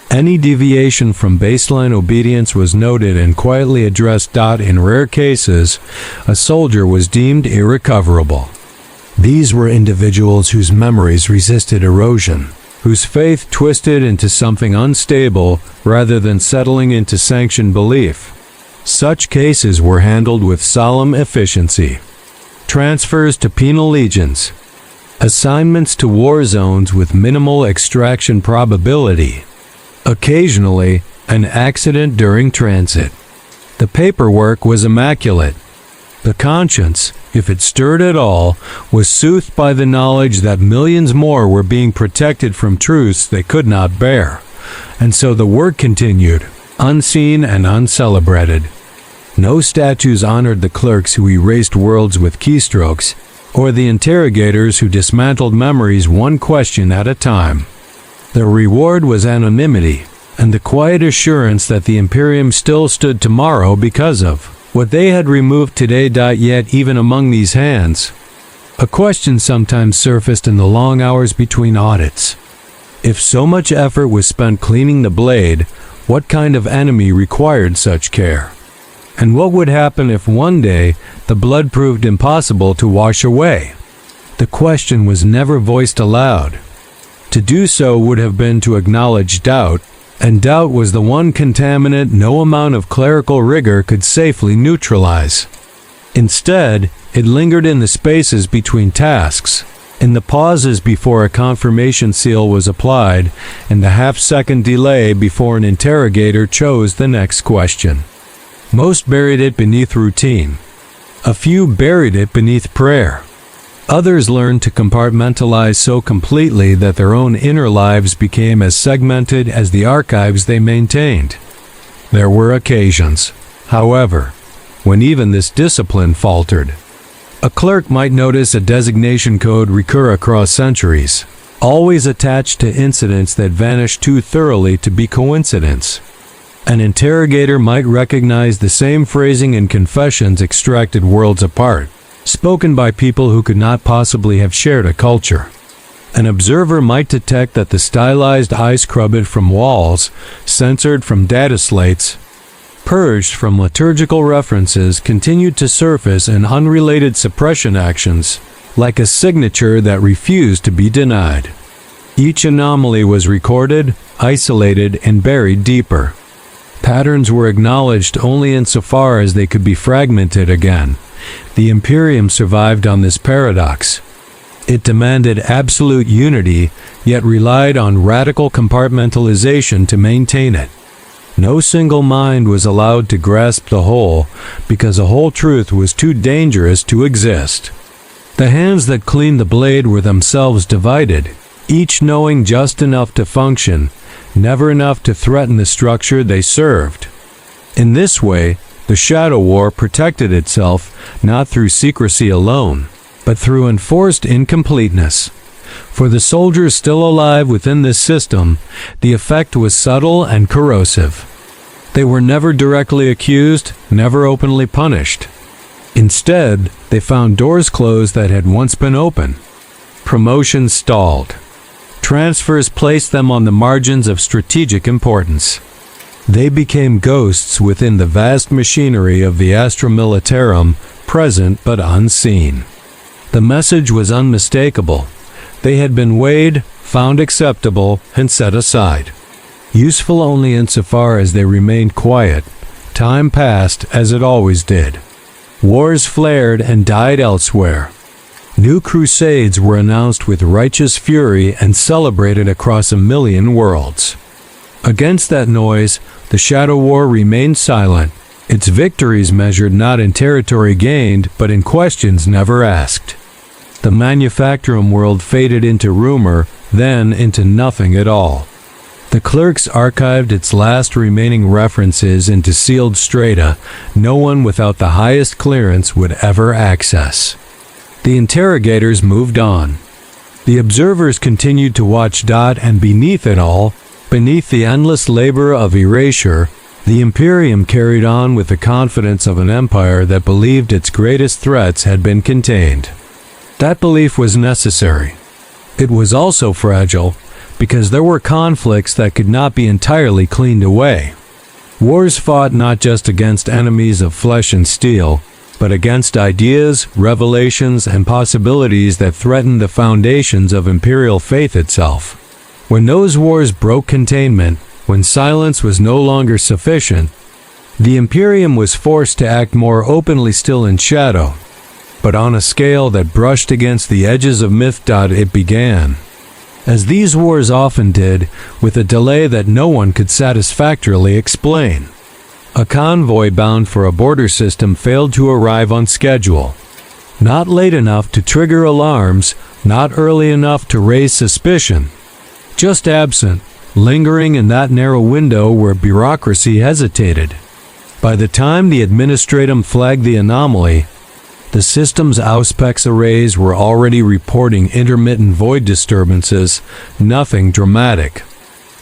Speaker 1: Any deviation from baseline obedience was noted and quietly addressed. In rare cases, a soldier was deemed irrecoverable. These were individuals whose memories resisted erosion, whose faith twisted into something unstable rather than settling into sanctioned belief. Such cases were handled with solemn efficiency. Transfers to penal legions. Assignments to war zones with minimal extraction probability. Occasionally, an accident during transit. The paperwork was immaculate. The conscience, if it stirred at all, was soothed by the knowledge that millions more were being protected from truths they could not bear. And so the work continued, unseen and uncelebrated. No statues honored the clerks who erased worlds with keystrokes, or the interrogators who dismantled memories one question at a time. Their reward was anonymity, and the quiet assurance that the Imperium still stood tomorrow because of what they had removed today. Yet even among these hands, a question sometimes surfaced in the long hours between audits. If so much effort was spent cleaning the blade, what kind of enemy required such care? And what would happen if one day the blood proved impossible to wash away? The question was never voiced aloud. To do so would have been to acknowledge doubt, and doubt was the one contaminant no amount of clerical rigor could safely neutralize. Instead, it lingered in the spaces between tasks, in the pauses before a confirmation seal was applied, and the half-second delay before an interrogator chose the next question. Most buried it beneath routine. A few buried it beneath prayer. Others learned to compartmentalize so completely that their own inner lives became as segmented as the archives they maintained. There were occasions, however, when even this discipline faltered. A clerk might notice a designation code recur across centuries, always attached to incidents that vanished too thoroughly to be coincidence. An interrogator might recognize the same phrasing in confessions extracted worlds apart, spoken by people who could not possibly have shared a culture. An observer might detect that the stylized I scrubbed from walls, censored from data slates, purged from liturgical references continued to surface in unrelated suppression actions, like a signature that refused to be denied. Each anomaly was recorded, isolated, and buried deeper. Patterns were acknowledged only insofar as they could be fragmented again. The Imperium survived on this paradox. It demanded absolute unity, yet relied on radical compartmentalization to maintain it. No single mind was allowed to grasp the whole, because a whole truth was too dangerous to exist. The hands that cleaned the blade were themselves divided, each knowing just enough to function, never enough to threaten the structure they served. In this way, The Shadow War protected itself not through secrecy alone, but through enforced incompleteness. For the soldiers still alive within this system, the effect was subtle and corrosive. They were never directly accused, never openly punished. Instead, they found doors closed that had once been open. Promotions stalled. Transfers placed them on the margins of strategic importance. They became ghosts within the vast machinery of the Astra Militarum, present but unseen. The message was unmistakable. They had been weighed, found acceptable, and set aside. Useful only insofar as they remained quiet. Time passed as it always did. Wars flared and died elsewhere. New crusades were announced with righteous fury and celebrated across a million worlds. Against that noise, the Shadow War remained silent, its victories measured not in territory gained, but in questions never asked. The Manufactorum world faded into rumor, then into nothing at all. The clerks archived its last remaining references into sealed strata no one without the highest clearance would ever access. The interrogators moved on. The observers continued to watch. And beneath it all, beneath the endless labor of erasure, the Imperium carried on with the confidence of an empire that believed its greatest threats had been contained. That belief was necessary. It was also fragile, because there were conflicts that could not be entirely cleaned away. Wars fought not just against enemies of flesh and steel, but against ideas, revelations, and possibilities that threatened the foundations of imperial faith itself. When those wars broke containment, when silence was no longer sufficient, the Imperium was forced to act more openly still in shadow, but on a scale that brushed against the edges of myth. It began, as these wars often did, with a delay that no one could satisfactorily explain. A convoy bound for a border system failed to arrive on schedule. Not late enough to trigger alarms, not early enough to raise suspicion. Just absent, lingering in that narrow window where bureaucracy hesitated. By the time the Administratum flagged the anomaly, the system's Auspex arrays were already reporting intermittent void disturbances, nothing dramatic.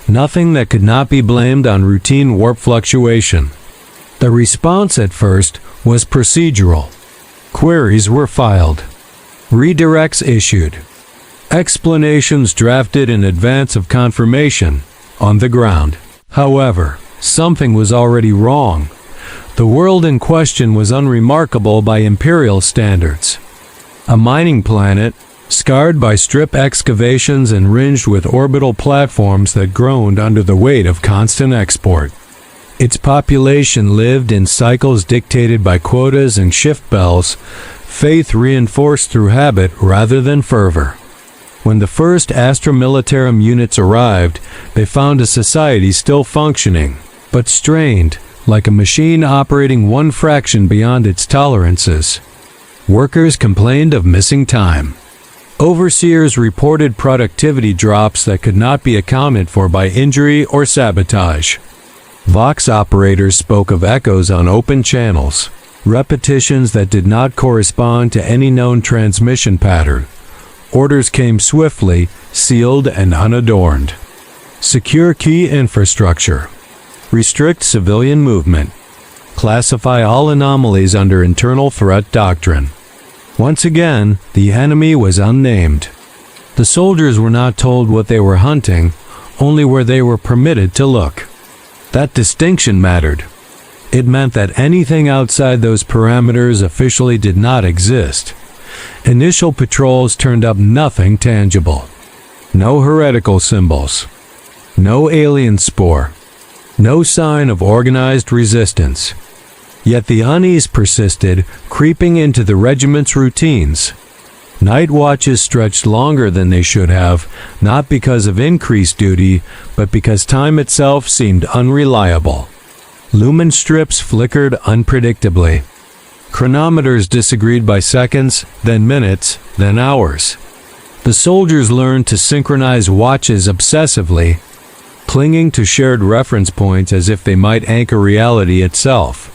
Speaker 1: Nothing that could not be blamed on routine warp fluctuation. The response at first was procedural. Queries were filed. Redirects issued. Explanations drafted in advance of confirmation, on the ground. However, something was already wrong. The world in question was unremarkable by Imperial standards. A mining planet, scarred by strip excavations and ringed with orbital platforms that groaned under the weight of constant export. Its population lived in cycles dictated by quotas and shift bells, faith reinforced through habit rather than fervor. When the first Astra Militarum units arrived, they found a society still functioning, but strained, like a machine operating one fraction beyond its tolerances. Workers complained of missing time. Overseers reported productivity drops that could not be accounted for by injury or sabotage. Vox operators spoke of echoes on open channels, repetitions that did not correspond to any known transmission pattern. Orders came swiftly, sealed and unadorned. Secure key infrastructure. Restrict civilian movement. Classify all anomalies under internal threat doctrine. Once again, the enemy was unnamed. The soldiers were not told what they were hunting, only where they were permitted to look. That distinction mattered. It meant that anything outside those parameters officially did not exist. Initial patrols turned up nothing tangible. No heretical symbols. No alien spore. No sign of organized resistance. Yet the unease persisted, creeping into the regiment's routines. Night watches stretched longer than they should have, not because of increased duty, but because time itself seemed unreliable. Lumen strips flickered unpredictably. Chronometers disagreed by seconds, then minutes, then hours. The soldiers learned to synchronize watches obsessively, clinging to shared reference points as if they might anchor reality itself.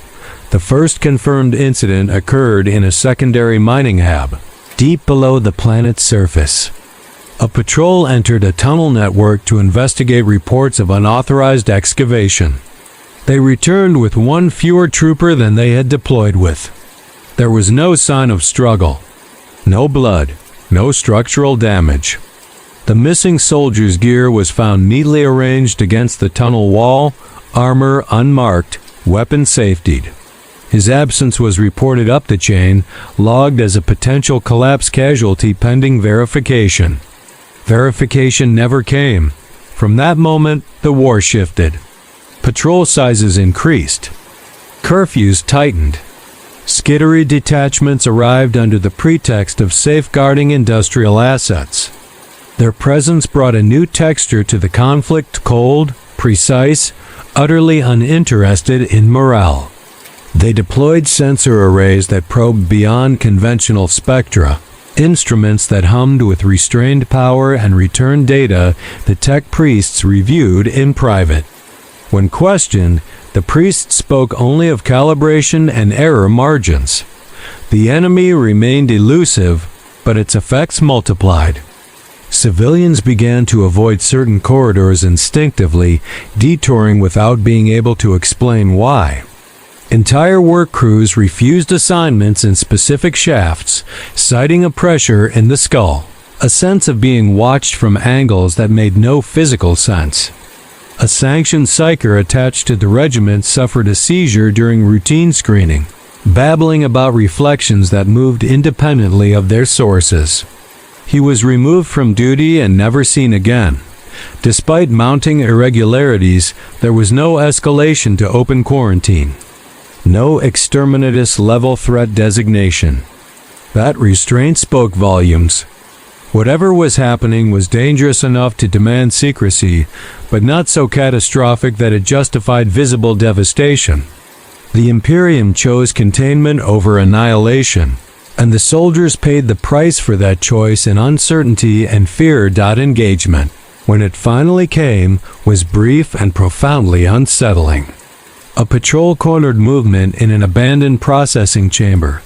Speaker 1: The first confirmed incident occurred in a secondary mining hab, deep below the planet's surface. A patrol entered a tunnel network to investigate reports of unauthorized excavation. They returned with one fewer trooper than they had deployed with. There was no sign of struggle. No blood. No structural damage. The missing soldier's gear was found neatly arranged against the tunnel wall, armor unmarked, weapon safetied. His absence was reported up the chain, logged as a potential collapse casualty pending verification. Verification never came. From that moment, the war shifted. Patrol sizes increased. Curfews tightened. Skitarii detachments arrived under the pretext of safeguarding industrial assets. Their presence brought a new texture to the conflict, cold, precise, utterly uninterested in morale. They deployed sensor arrays that probed beyond conventional spectra, instruments that hummed with restrained power and returned data the tech priests reviewed in private. When questioned, the priests spoke only of calibration and error margins. The enemy remained elusive, but its effects multiplied. Civilians began to avoid certain corridors instinctively, detouring without being able to explain why. Entire work crews refused assignments in specific shafts, citing a pressure in the skull, a sense of being watched from angles that made no physical sense. A sanctioned psyker attached to the regiment suffered a seizure during routine screening, babbling about reflections that moved independently of their sources. He was removed from duty and never seen again. Despite mounting irregularities, there was no escalation to open quarantine. No exterminatus level threat designation. That restraint spoke volumes. Whatever was happening was dangerous enough to demand secrecy, but not so catastrophic that it justified visible devastation. The Imperium chose containment over annihilation, and the soldiers paid the price for that choice in uncertainty and fear. Engagement, when it finally came, was brief and profoundly unsettling. A patrol cornered movement in an abandoned processing chamber,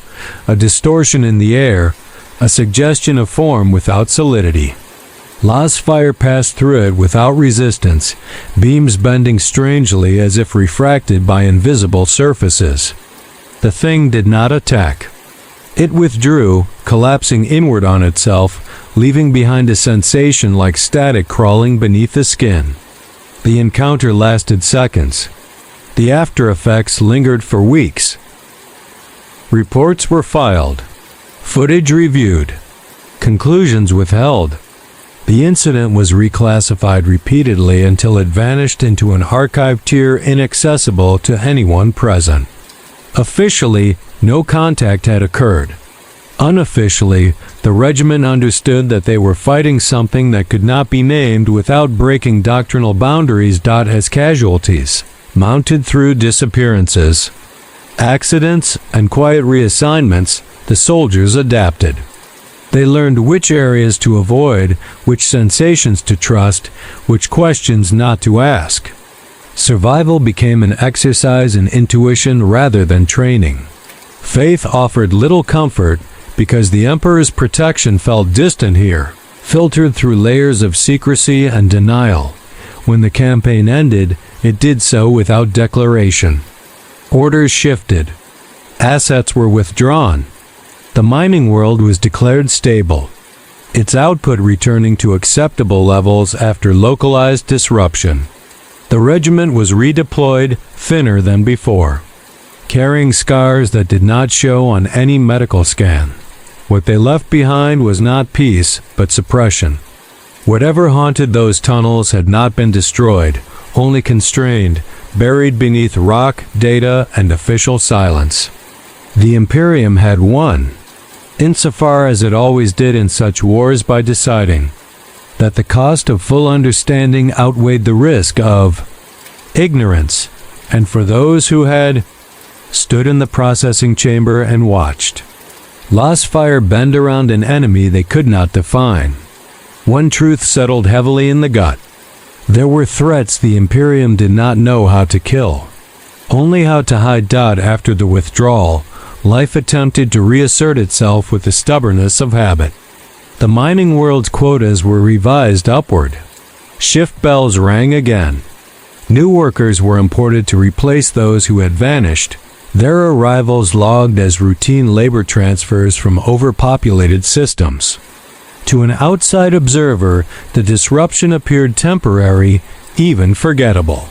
Speaker 1: a distortion in the air, a suggestion of form without solidity. La's fire passed through it without resistance, beams bending strangely as if refracted by invisible surfaces. The thing did not attack. It withdrew, collapsing inward on itself, leaving behind a sensation like static crawling beneath the skin. The encounter lasted seconds. The after effects lingered for weeks. Reports were filed. Footage reviewed. Conclusions withheld. The incident was reclassified repeatedly until it vanished into an archive tier inaccessible to anyone present. Officially, no contact had occurred. Unofficially, the regiment understood that they were fighting something that could not be named without breaking doctrinal boundaries. As casualties mounted through disappearances, accidents, and quiet reassignments, the soldiers adapted. They learned which areas to avoid, which sensations to trust, which questions not to ask. Survival became an exercise in intuition rather than training. Faith offered little comfort because the Emperor's protection felt distant here, filtered through layers of secrecy and denial. When the campaign ended, it did so without declaration. Orders shifted. Assets were withdrawn. The mining world was declared stable, its output returning to acceptable levels after localized disruption. The regiment was redeployed, thinner than before, carrying scars that did not show on any medical scan. What they left behind was not peace, but suppression. Whatever haunted those tunnels had not been destroyed, only constrained, buried beneath rock, data, and official silence. The Imperium had won, insofar as it always did in such wars, by deciding that the cost of full understanding outweighed the risk of ignorance, and for those who had stood in the processing chamber and watched La's fire bend around an enemy they could not define. One truth settled heavily in the gut. There were threats the Imperium did not know how to kill. only how to hide. After the withdrawal, life attempted to reassert itself with the stubbornness of habit. The mining world's quotas were revised upward. Shift bells rang again. New workers were imported to replace those who had vanished, their arrivals logged as routine labor transfers from overpopulated systems. To an outside observer, the disruption appeared temporary, even forgettable.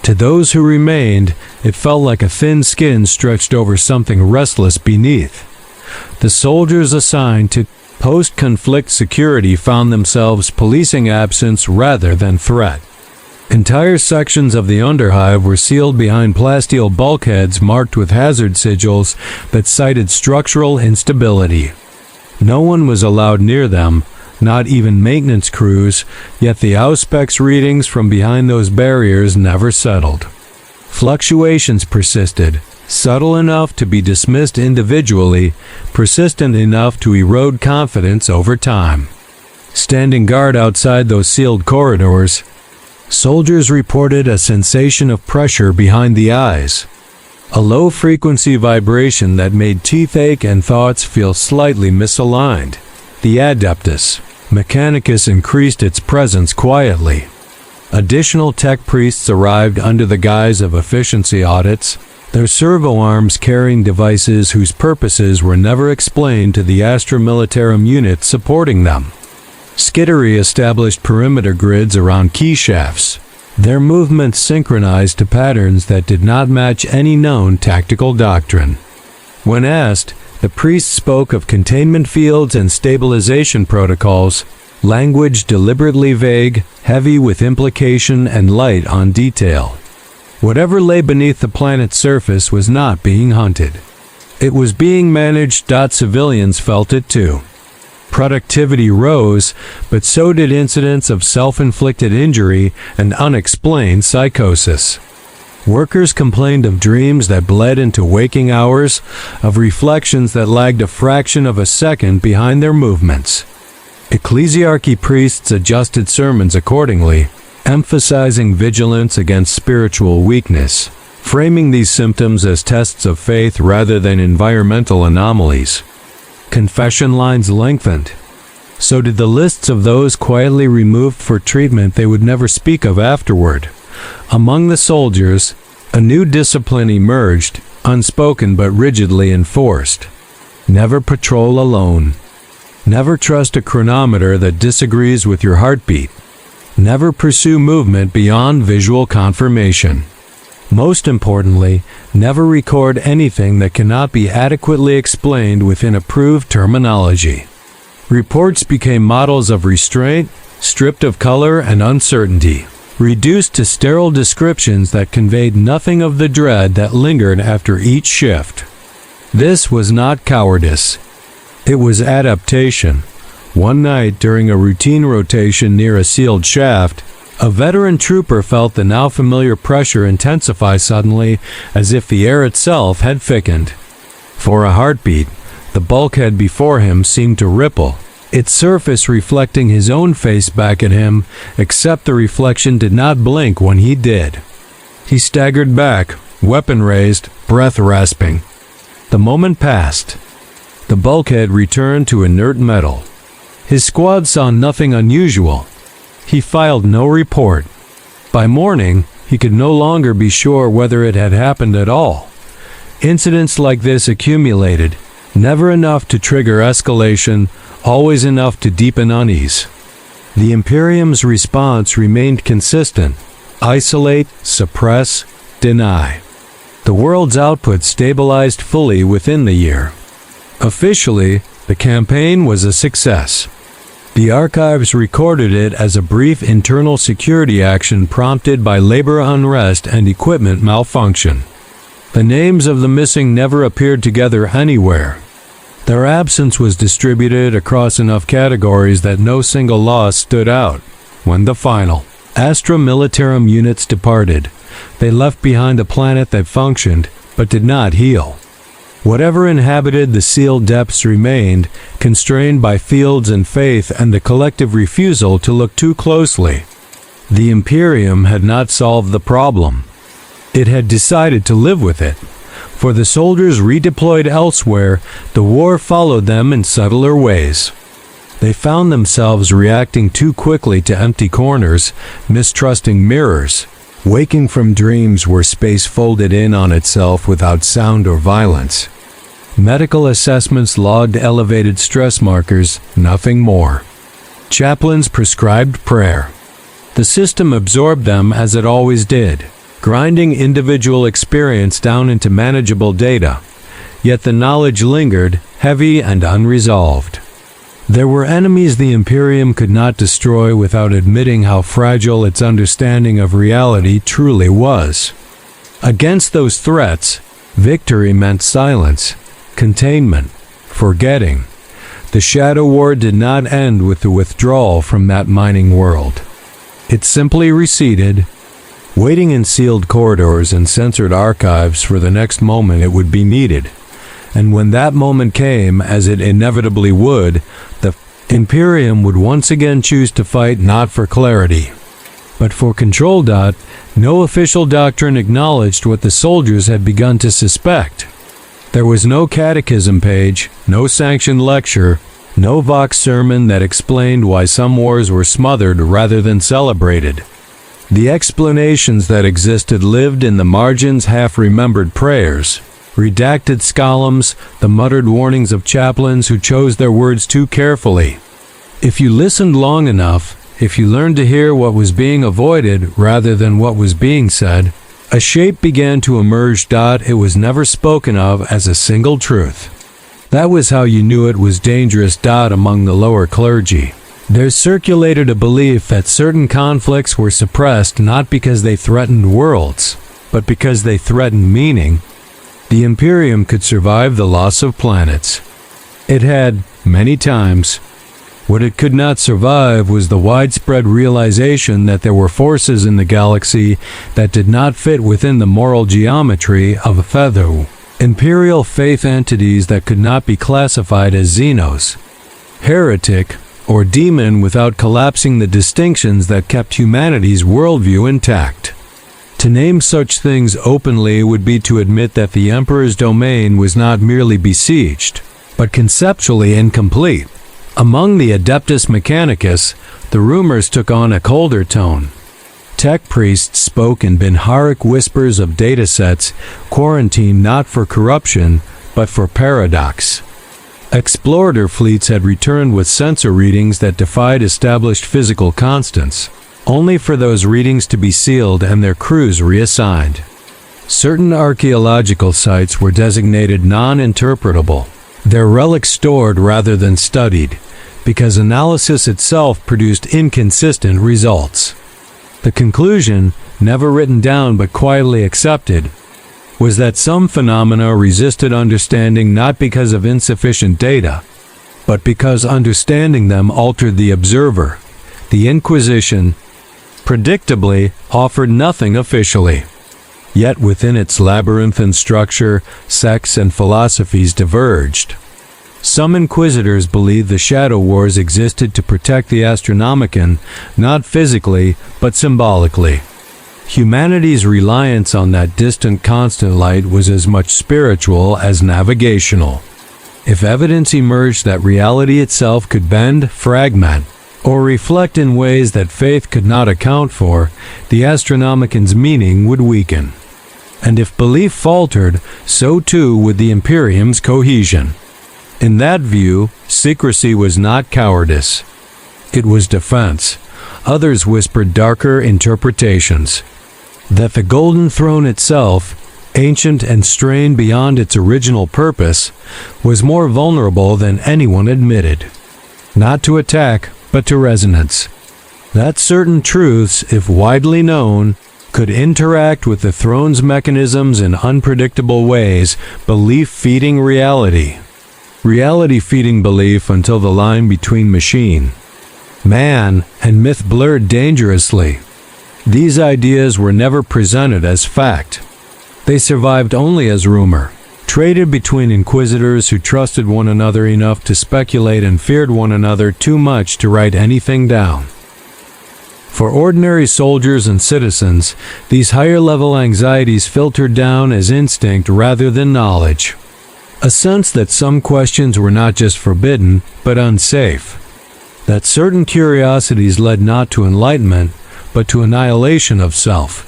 Speaker 1: To those who remained, it felt like a thin skin stretched over something restless beneath. The soldiers assigned to post-conflict security found themselves policing absence rather than threat. Entire sections of the underhive were sealed behind plasteel bulkheads marked with hazard sigils that cited structural instability. No one was allowed near them, not even maintenance crews, yet the Auspex readings from behind those barriers never settled. Fluctuations persisted, subtle enough to be dismissed individually, persistent enough to erode confidence over time. Standing guard outside those sealed corridors, soldiers reported a sensation of pressure behind the eyes, a low-frequency vibration that made teeth ache and thoughts feel slightly misaligned. The Adeptus Mechanicus increased its presence quietly. Additional tech priests arrived under the guise of efficiency audits, their servo arms carrying devices whose purposes were never explained to the Astra Militarum units supporting them. Skitarii established perimeter grids around key shafts, their movements synchronized to patterns that did not match any known tactical doctrine. When asked, the priests spoke of containment fields and stabilization protocols, language deliberately vague, heavy with implication and light on detail. Whatever lay beneath the planet's surface was not being hunted. It was being managed. Civilians felt it too. Productivity rose, but so did incidents of self-inflicted injury and unexplained psychosis. Workers complained of dreams that bled into waking hours, of reflections that lagged a fraction of a second behind their movements. Ecclesiarchy priests adjusted sermons accordingly, emphasizing vigilance against spiritual weakness, framing these symptoms as tests of faith rather than environmental anomalies. Confession lines lengthened. So did the lists of those quietly removed for treatment they would never speak of afterward. Among the soldiers, a new discipline emerged, unspoken but rigidly enforced. Never patrol alone. Never trust a chronometer that disagrees with your heartbeat. Never pursue movement beyond visual confirmation. Most importantly, never record anything that cannot be adequately explained within approved terminology. Reports became models of restraint, stripped of color and uncertainty, reduced to sterile descriptions that conveyed nothing of the dread that lingered after each shift. This was not cowardice. It was adaptation. One night during a routine rotation near a sealed shaft, a veteran trooper felt the now familiar pressure intensify suddenly, as if the air itself had thickened. For a heartbeat, the bulkhead before him seemed to ripple, its surface reflecting his own face back at him, except the reflection did not blink when he did. He staggered back, weapon raised, breath rasping. The moment passed. The bulkhead returned to inert metal. His squad saw nothing unusual. He filed no report. By morning, he could no longer be sure whether it had happened at all. Incidents like this accumulated, never enough to trigger escalation, always enough to deepen unease. The Imperium's response remained consistent: isolate, suppress, deny. The world's output stabilized fully within the year. Officially, the campaign was a success. The archives recorded it as a brief internal security action prompted by labor unrest and equipment malfunction. The names of the missing never appeared together anywhere. Their absence was distributed across enough categories that no single loss stood out. When the final Astra Militarum units departed, they left behind a planet that functioned, but did not heal. Whatever inhabited the sealed depths remained, constrained by fields and faith and the collective refusal to look too closely. The Imperium had not solved the problem. It had decided to live with it. For the soldiers redeployed elsewhere, the war followed them in subtler ways. They found themselves reacting too quickly to empty corners, mistrusting mirrors, waking from dreams where space folded in on itself without sound or violence. Medical assessments logged elevated stress markers, nothing more. Chaplains prescribed prayer. The system absorbed them as it always did, grinding individual experience down into manageable data. Yet the knowledge lingered, heavy and unresolved. There were enemies the Imperium could not destroy without admitting how fragile its understanding of reality truly was. Against those threats, victory meant silence, containment, forgetting. The Shadow War did not end with the withdrawal from that mining world. It simply receded, waiting in sealed corridors and censored archives for the next moment it would be needed. And when that moment came, as it inevitably would, the Imperium would once again choose to fight not for clarity, but for control. No official doctrine acknowledged what the soldiers had begun to suspect. There was no catechism page, no sanctioned lecture, no Vox sermon that explained why some wars were smothered rather than celebrated. The explanations that existed lived in the margins, half-remembered prayers, redacted scholums, the muttered warnings of chaplains who chose their words too carefully. If you listened long enough, if you learned to hear what was being avoided rather than what was being said, a shape began to emerge. It was never spoken of as a single truth. That was how you knew it was dangerous. Among the lower clergy, there circulated a belief that certain conflicts were suppressed not because they threatened worlds, but because they threatened meaning. The Imperium could survive the loss of planets. It had, many times. What it could not survive was the widespread realization that there were forces in the galaxy that did not fit within the moral geometry of a feather. Imperial faith entities that could not be classified as xenos, heretic, or demon without collapsing the distinctions that kept humanity's worldview intact. To name such things openly would be to admit that the Emperor's domain was not merely besieged, but conceptually incomplete. Among the Adeptus Mechanicus, the rumors took on a colder tone. Tech priests spoke in binharic whispers of datasets quarantined not for corruption, but for paradox. Explorer fleets had returned with sensor readings that defied established physical constants, only for those readings to be sealed and their crews reassigned. Certain archaeological sites were designated non-interpretable, their relics stored rather than studied, because analysis itself produced inconsistent results. The conclusion, never written down but quietly accepted, was that some phenomena resisted understanding not because of insufficient data, but because understanding them altered the observer. The Inquisition, predictably, offered nothing officially. Yet within its labyrinthine structure, sects and philosophies diverged. Some inquisitors believed the Shadow Wars existed to protect the Astronomicon, not physically, but symbolically. Humanity's reliance on that distant constant light was as much spiritual as navigational. If evidence emerged that reality itself could bend, fragment, or reflect in ways that faith could not account for, the Astronomicon's meaning would weaken. And if belief faltered, so too would the Imperium's cohesion. In that view, secrecy was not cowardice. It was defense. Others whispered darker interpretations. That the Golden Throne itself, ancient and strained beyond its original purpose, was more vulnerable than anyone admitted. Not to attack, but to resonance. That certain truths, if widely known, could interact with the throne's mechanisms in unpredictable ways, belief feeding reality. Reality feeding belief until the line between machine, man, and myth blurred dangerously. These ideas were never presented as fact. They survived only as rumor, traded between inquisitors who trusted one another enough to speculate and feared one another too much to write anything down. For ordinary soldiers and citizens, these higher-level anxieties filtered down as instinct rather than knowledge. A sense that some questions were not just forbidden, but unsafe. That certain curiosities led not to enlightenment, but to annihilation of self.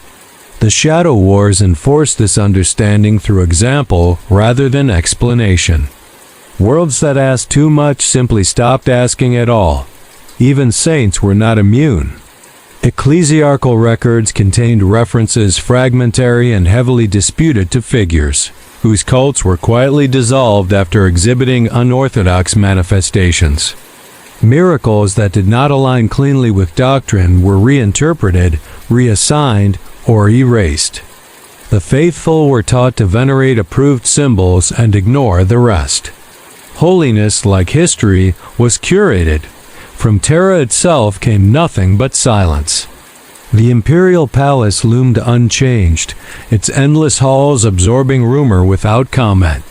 Speaker 1: The Shadow Wars enforced this understanding through example rather than explanation. Worlds that asked too much simply stopped asking at all. Even saints were not immune. Ecclesiarchal records contained references fragmentary and heavily disputed to figures, whose cults were quietly dissolved after exhibiting unorthodox manifestations. Miracles that did not align cleanly with doctrine were reinterpreted, reassigned, or erased. The faithful were taught to venerate approved symbols and ignore the rest. Holiness, like history, was curated. From Terra itself came nothing but silence. The Imperial Palace loomed unchanged, its endless halls absorbing rumor without comment.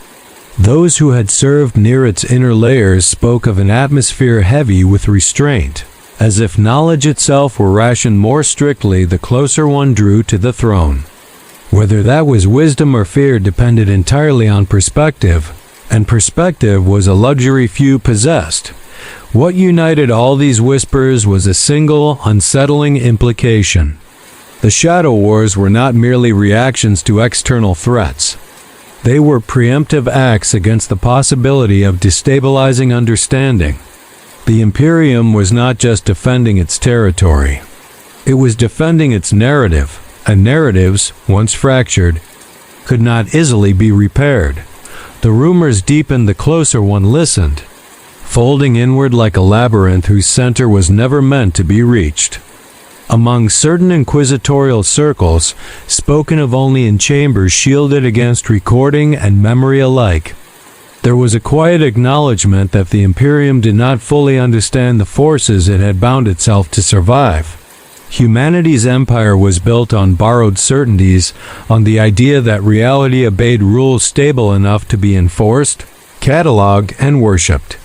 Speaker 1: Those who had served near its inner layers spoke of an atmosphere heavy with restraint, as if knowledge itself were rationed more strictly the closer one drew to the throne. Whether that was wisdom or fear depended entirely on perspective, and perspective was a luxury few possessed. What united all these whispers was a single, unsettling implication. The Shadow Wars were not merely reactions to external threats. They were preemptive acts against the possibility of destabilizing understanding. The Imperium was not just defending its territory. It was defending its narrative, and narratives, once fractured, could not easily be repaired. The rumors deepened the closer one listened, folding inward like a labyrinth whose center was never meant to be reached. Among certain inquisitorial circles, spoken of only in chambers shielded against recording and memory alike, there was a quiet acknowledgement that the Imperium did not fully understand the forces it had bound itself to survive. Humanity's empire was built on borrowed certainties, on the idea that reality obeyed rules stable enough to be enforced, catalogued, and worshipped.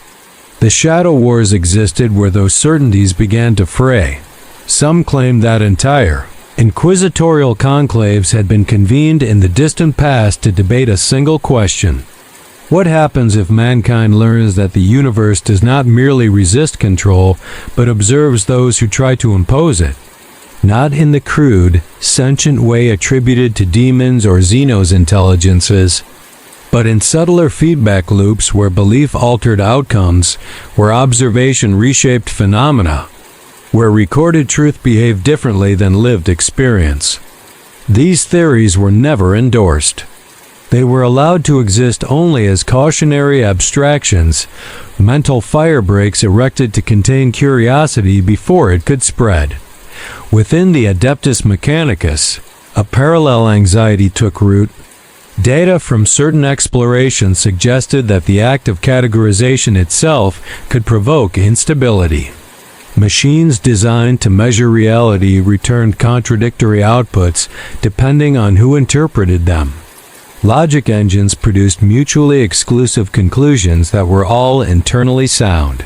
Speaker 1: The Shadow Wars existed where those certainties began to fray. Some claimed that entire inquisitorial conclaves had been convened in the distant past to debate a single question. What happens if mankind learns that the universe does not merely resist control, but observes those who try to impose it? Not in the crude, sentient way attributed to demons or Xenos intelligences, but in subtler feedback loops where belief altered outcomes, where observation reshaped phenomena, where recorded truth behaved differently than lived experience. These theories were never endorsed. They were allowed to exist only as cautionary abstractions, mental firebreaks erected to contain curiosity before it could spread. Within the Adeptus Mechanicus, a parallel anxiety took root. Data from certain explorations suggested that the act of categorization itself could provoke instability. Machines designed to measure reality returned contradictory outputs depending on who interpreted them. Logic engines produced mutually exclusive conclusions that were all internally sound.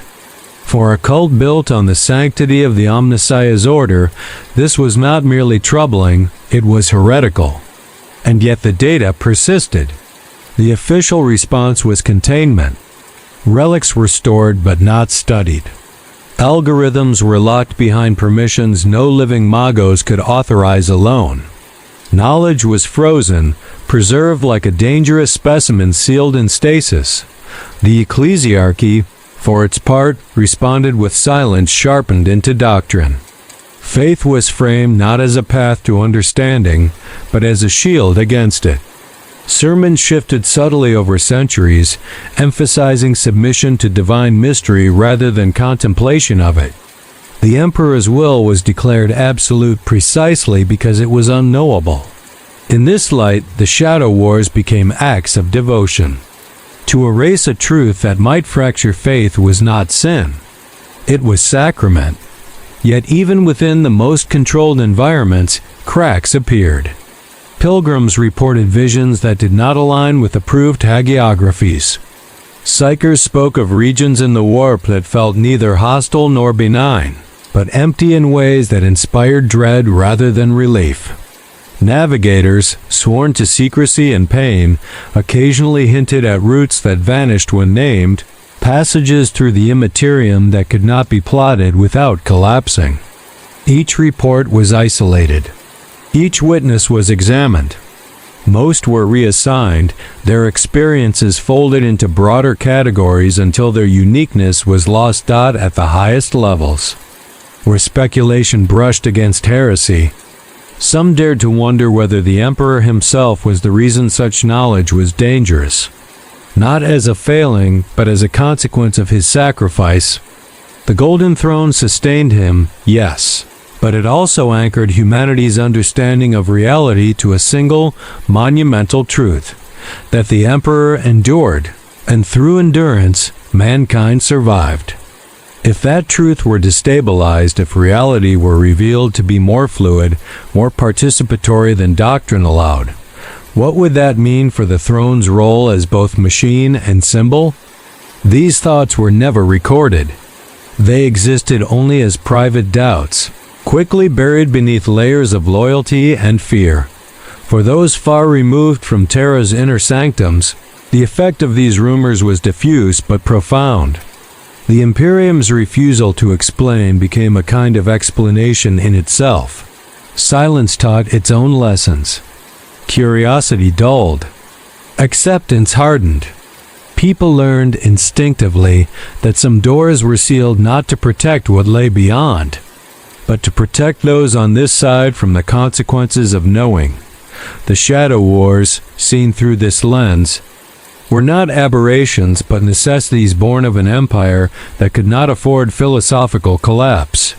Speaker 1: For a cult built on the sanctity of the Omnissiah's order, this was not merely troubling, it was heretical. And yet the data persisted. The official response was containment. Relics were stored but not studied. Algorithms were locked behind permissions no living magos could authorize alone. Knowledge was frozen, preserved like a dangerous specimen sealed in stasis. The ecclesiarchy, for its part, responded with silence sharpened into doctrine. Faith was framed not as a path to understanding, but as a shield against it. Sermons shifted subtly over centuries, emphasizing submission to divine mystery rather than contemplation of it. The emperor's will was declared absolute precisely because it was unknowable. In this light, the Shadow Wars became acts of devotion. To erase a truth that might fracture faith was not sin. It was sacrament. Yet even within the most controlled environments, cracks appeared. Pilgrims reported visions that did not align with approved hagiographies. Psychers spoke of regions in the warp that felt neither hostile nor benign. but empty in ways that inspired dread rather than relief. Navigators, sworn to secrecy and pain, occasionally hinted at routes that vanished when named, passages through the Imperium that could not be plotted without collapsing. Each report was isolated. Each witness was examined. Most were reassigned, their experiences folded into broader categories until their uniqueness was lost at the highest levels. Where speculation brushed against heresy, some dared to wonder whether the Emperor himself was the reason such knowledge was dangerous. Not as a failing, but as a consequence of his sacrifice. The Golden Throne sustained him, yes, but it also anchored humanity's understanding of reality to a single, monumental truth, that the Emperor endured, and through endurance, mankind survived. If that truth were destabilized, if reality were revealed to be more fluid, more participatory than doctrine allowed, what would that mean for the throne's role as both machine and symbol? These thoughts were never recorded. They existed only as private doubts, quickly buried beneath layers of loyalty and fear. For those far removed from Terra's inner sanctums, the effect of these rumors was diffuse but profound. The Imperium's refusal to explain became a kind of explanation in itself. Silence taught its own lessons. Curiosity dulled. Acceptance hardened. People learned instinctively that some doors were sealed not to protect what lay beyond, but to protect those on this side from the consequences of knowing. The Shadow Wars, seen through this lens, were not aberrations but necessities born of an empire that could not afford philosophical collapse.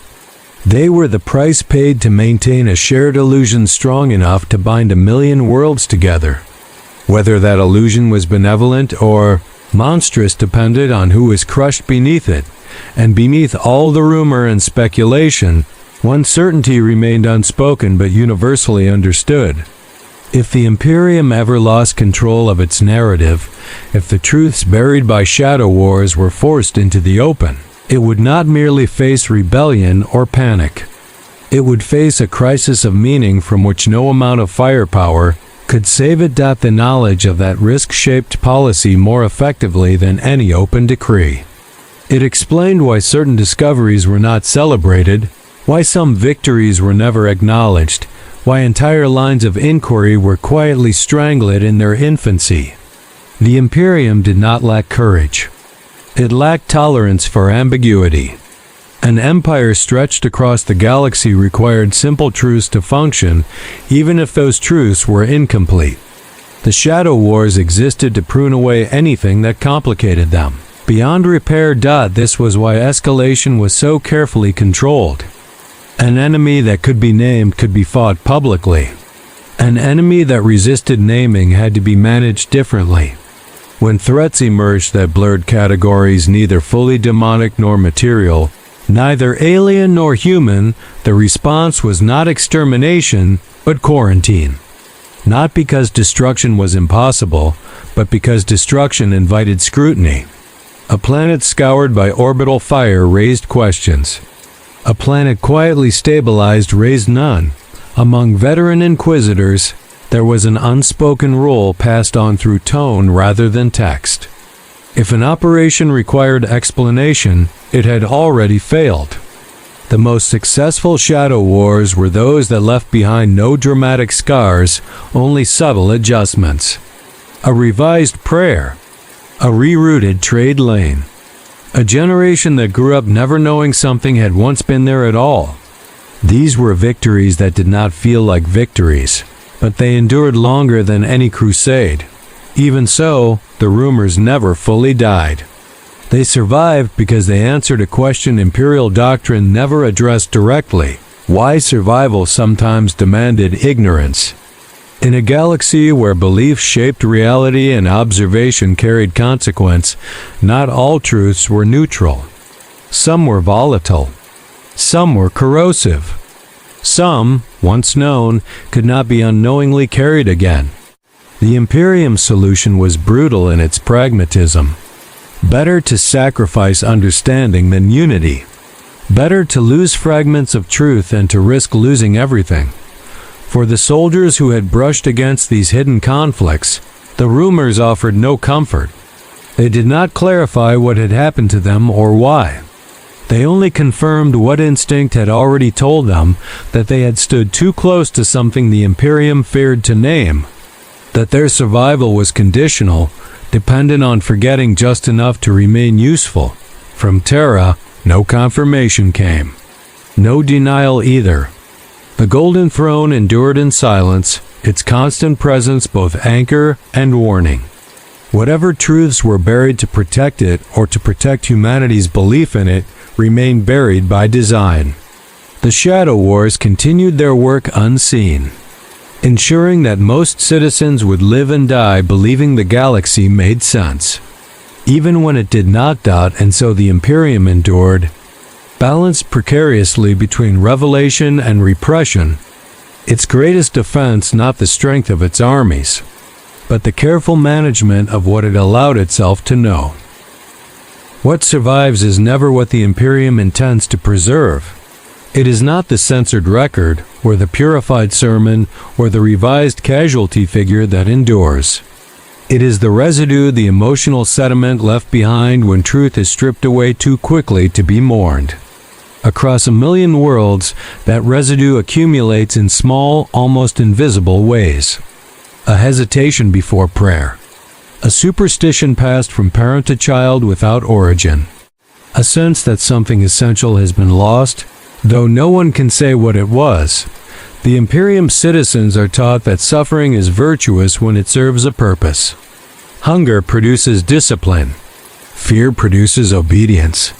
Speaker 1: They were the price paid to maintain a shared illusion strong enough to bind 1,000,000 worlds together. Whether that illusion was benevolent or monstrous depended on who was crushed beneath it, and beneath all the rumor and speculation, one certainty remained unspoken but universally understood. If the Imperium ever lost control of its narrative, if the truths buried by Shadow Wars were forced into the open, it would not merely face rebellion or panic. It would face a crisis of meaning from which no amount of firepower could save it. The knowledge of that risk shaped policy more effectively than any open decree. It explained why certain discoveries were not celebrated, why some victories were never acknowledged, why entire lines of inquiry were quietly strangled in their infancy. The Imperium did not lack courage. It lacked tolerance for ambiguity. An empire stretched across the galaxy required simple truths to function, even if those truths were incomplete. The Shadow Wars existed to prune away anything that complicated them. Beyond repair. This was why escalation was so carefully controlled. An enemy that could be named could be fought publicly. An enemy that resisted naming had to be managed differently. When threats emerged that blurred categories neither fully demonic nor material, neither alien nor human, the response was not extermination, but quarantine. Not because destruction was impossible, but because destruction invited scrutiny. A planet scoured by orbital fire raised questions. A planet quietly stabilized raised none. Among veteran inquisitors, there was an unspoken rule passed on through tone rather than text. If an operation required explanation, it had already failed. The most successful Shadow Wars were those that left behind no dramatic scars, only subtle adjustments. A revised prayer. A rerouted trade lane. A generation that grew up never knowing something had once been there at all. These were victories that did not feel like victories, but they endured longer than any crusade. Even so, the rumors never fully died. They survived because they answered a question Imperial doctrine never addressed directly: why survival sometimes demanded ignorance. In a galaxy where belief shaped reality and observation carried consequence, not all truths were neutral. Some were volatile. Some were corrosive. Some, once known, could not be unknowingly carried again. The Imperium solution was brutal in its pragmatism. Better to sacrifice understanding than unity. Better to lose fragments of truth than to risk losing everything. For the soldiers who had brushed against these hidden conflicts, the rumors offered no comfort. They did not clarify what had happened to them or why. They only confirmed what instinct had already told them, that they had stood too close to something the Imperium feared to name, that their survival was conditional, dependent on forgetting just enough to remain useful. From Terra, no confirmation came. No denial either. The Golden Throne endured in silence, its constant presence both anchor and warning. Whatever truths were buried to protect it or to protect humanity's belief in it remained buried by design. The Shadow Wars continued their work unseen, ensuring that most citizens would live and die believing the galaxy made sense, even when it did not. And so the Imperium endured, balanced precariously between revelation and repression, its greatest defense not the strength of its armies, but the careful management of what it allowed itself to know. What survives is never what the Imperium intends to preserve. It is not the censored record, or the purified sermon, or the revised casualty figure that endures. It is the residue, the emotional sediment left behind when truth is stripped away too quickly to be mourned. Across a million worlds, that residue accumulates in small, almost invisible ways. A hesitation before prayer. A superstition passed from parent to child without origin. A sense that something essential has been lost, though no one can say what it was. The Imperium citizens are taught that suffering is virtuous when it serves a purpose. Hunger produces discipline. Fear produces obedience.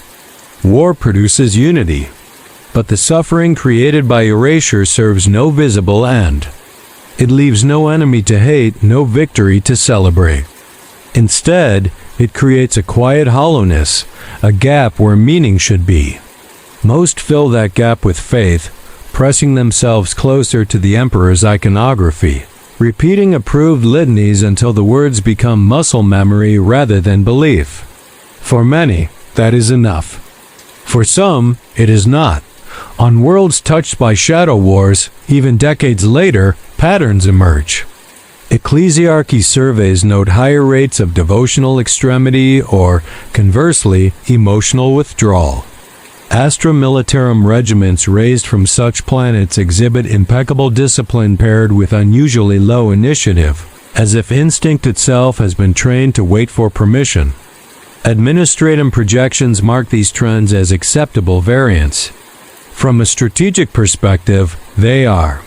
Speaker 1: War produces unity. But the suffering created by erasure serves no visible end. It leaves no enemy to hate, no victory to celebrate. Instead, it creates a quiet hollowness, a gap where meaning should be. Most fill that gap with faith, pressing themselves closer to the Emperor's iconography, repeating approved litanies until the words become muscle memory rather than belief. For many, that is enough. For some, it is not. On worlds touched by shadow wars, even decades later, patterns emerge. Ecclesiarchy surveys note higher rates of devotional extremity or, conversely, emotional withdrawal. Astra Militarum regiments raised from such planets exhibit impeccable discipline paired with unusually low initiative, as if instinct itself has been trained to wait for permission. Administratum projections mark these trends as acceptable variants. From a strategic perspective, they are.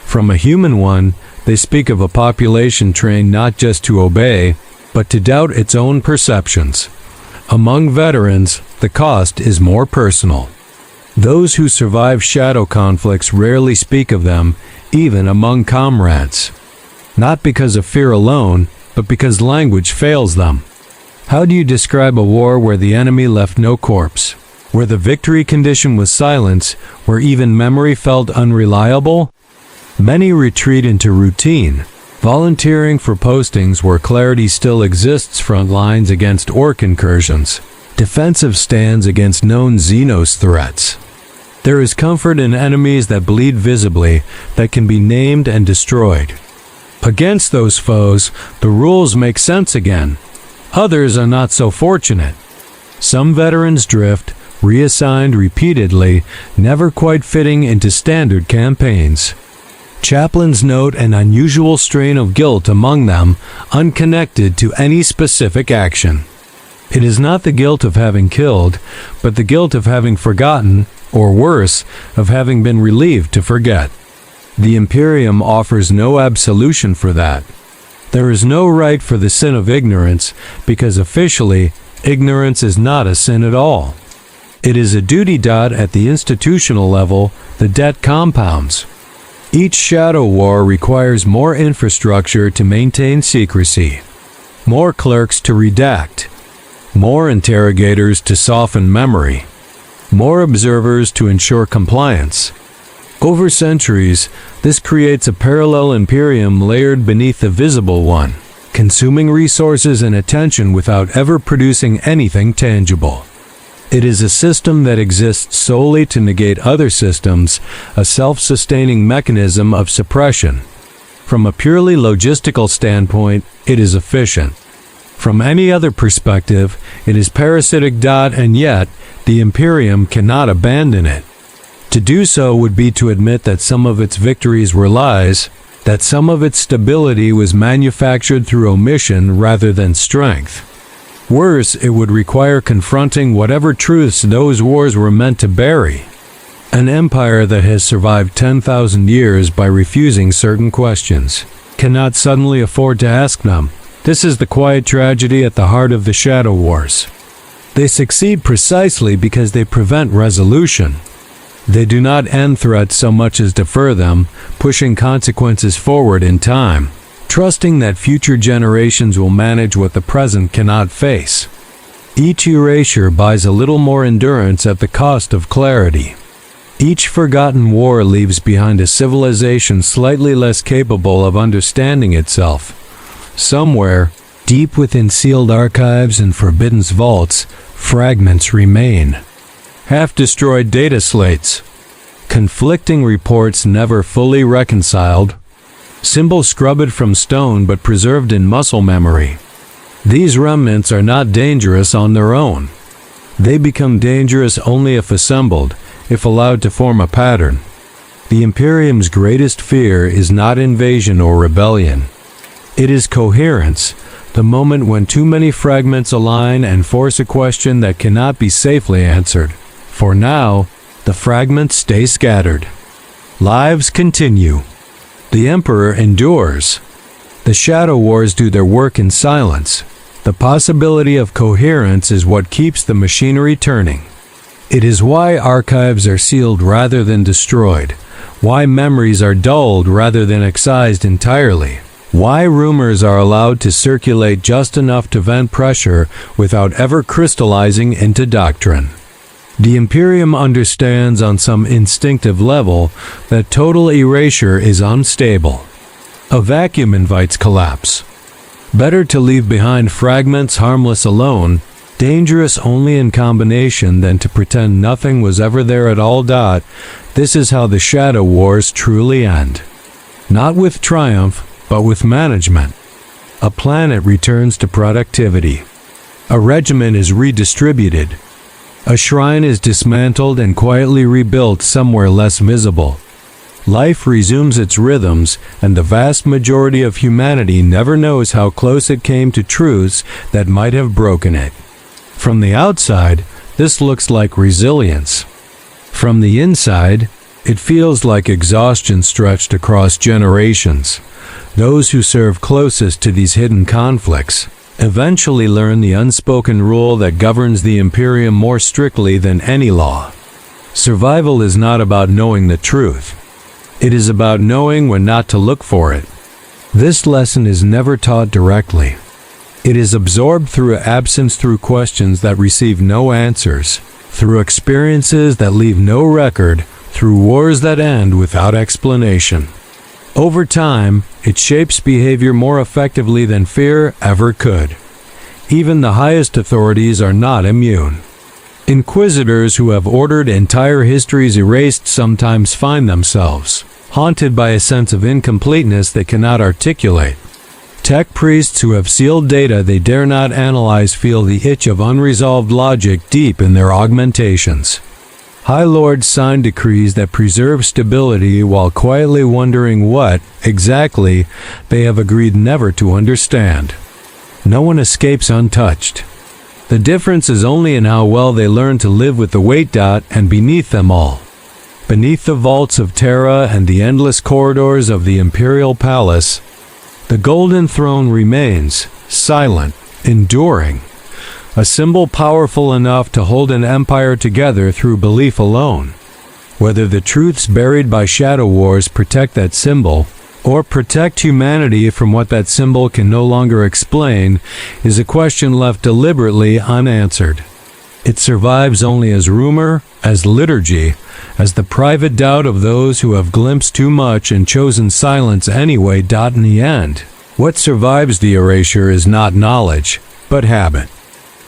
Speaker 1: From a human one, they speak of a population trained not just to obey, but to doubt its own perceptions. Among veterans, the cost is more personal. Those who survive shadow conflicts rarely speak of them, even among comrades. Not because of fear alone, but because language fails them. How do you describe a war where the enemy left no corpse? Where the victory condition was silence, where even memory felt unreliable? Many retreat into routine, volunteering for postings where clarity still exists, front lines against orc incursions, defensive stands against known Xenos threats. There is comfort in enemies that bleed visibly, that can be named and destroyed. Against those foes, the rules make sense again. Others are not so fortunate. Some veterans drift, reassigned repeatedly, never quite fitting into standard campaigns. Chaplains note an unusual strain of guilt among them, unconnected to any specific action. It is not the guilt of having killed, but the guilt of having forgotten, or worse, of having been relieved to forget. The Imperium offers no absolution for that. There is no right for the sin of ignorance, because officially, ignorance is not a sin at all. It is a duty. At the institutional level, the debt compounds. Each shadow war requires more infrastructure to maintain secrecy, more clerks to redact, more interrogators to soften memory, more observers to ensure compliance. Over centuries, this creates a parallel Imperium layered beneath the visible one, consuming resources and attention without ever producing anything tangible. It is a system that exists solely to negate other systems, a self-sustaining mechanism of suppression. From a purely logistical standpoint, it is efficient. From any other perspective, it is parasitic. And yet, the Imperium cannot abandon it. To do so would be to admit that some of its victories were lies, that some of its stability was manufactured through omission rather than strength. Worse, it would require confronting whatever truths those wars were meant to bury. An empire that has survived 10,000 years by refusing certain questions cannot suddenly afford to ask them. This is the quiet tragedy at the heart of the Shadow Wars. They succeed precisely because they prevent resolution. They do not end threats so much as defer them, pushing consequences forward in time, trusting that future generations will manage what the present cannot face. Each erasure buys a little more endurance at the cost of clarity. Each forgotten war leaves behind a civilization slightly less capable of understanding itself. Somewhere, deep within sealed archives and forbidden vaults, fragments remain. Half-destroyed data slates, conflicting reports never fully reconciled, symbols scrubbed from stone but preserved in muscle memory. These remnants are not dangerous on their own. They become dangerous only if assembled, if allowed to form a pattern. The Imperium's greatest fear is not invasion or rebellion. It is coherence, the moment when too many fragments align and force a question that cannot be safely answered. For now, the fragments stay scattered. Lives continue. The Emperor endures. The Shadow Wars do their work in silence. The possibility of coherence is what keeps the machinery turning. It is why archives are sealed rather than destroyed, why memories are dulled rather than excised entirely, why rumors are allowed to circulate just enough to vent pressure without ever crystallizing into doctrine. The Imperium understands on some instinctive level that total erasure is unstable. A vacuum invites collapse. Better to leave behind fragments harmless alone, dangerous only in combination, than to pretend nothing was ever there at all. This is how the Shadow Wars truly end. Not with triumph, but with management. A planet returns to productivity. A regiment is redistributed. A shrine is dismantled and quietly rebuilt somewhere less visible. Life resumes its rhythms, and the vast majority of humanity never knows how close it came to truths that might have broken it. From the outside, this looks like resilience. From the inside, it feels like exhaustion stretched across generations. Those who serve closest to these hidden conflicts eventually learn the unspoken rule that governs the Imperium more strictly than any law. Survival is not about knowing the truth. It is about knowing when not to look for it. This lesson is never taught directly. It is absorbed through absence, through questions that receive no answers, through experiences that leave no record, through wars that end without explanation. Over time, it shapes behavior more effectively than fear ever could. Even the highest authorities are not immune. Inquisitors who have ordered entire histories erased sometimes find themselves haunted by a sense of incompleteness they cannot articulate. Tech priests who have sealed data they dare not analyze feel the itch of unresolved logic deep in their augmentations. High Lords sign decrees that preserve stability while quietly wondering what, exactly, they have agreed never to understand. No one escapes untouched. The difference is only in how well they learn to live with the weight. And beneath them all, beneath the vaults of Terra and the endless corridors of the Imperial Palace, the Golden Throne remains, silent, enduring. A symbol powerful enough to hold an empire together through belief alone. Whether the truths buried by Shadow Wars protect that symbol, or protect humanity from what that symbol can no longer explain, is a question left deliberately unanswered. It survives only as rumor, as liturgy, as the private doubt of those who have glimpsed too much and chosen silence anyway. In the end, what survives the erasure is not knowledge, but habit.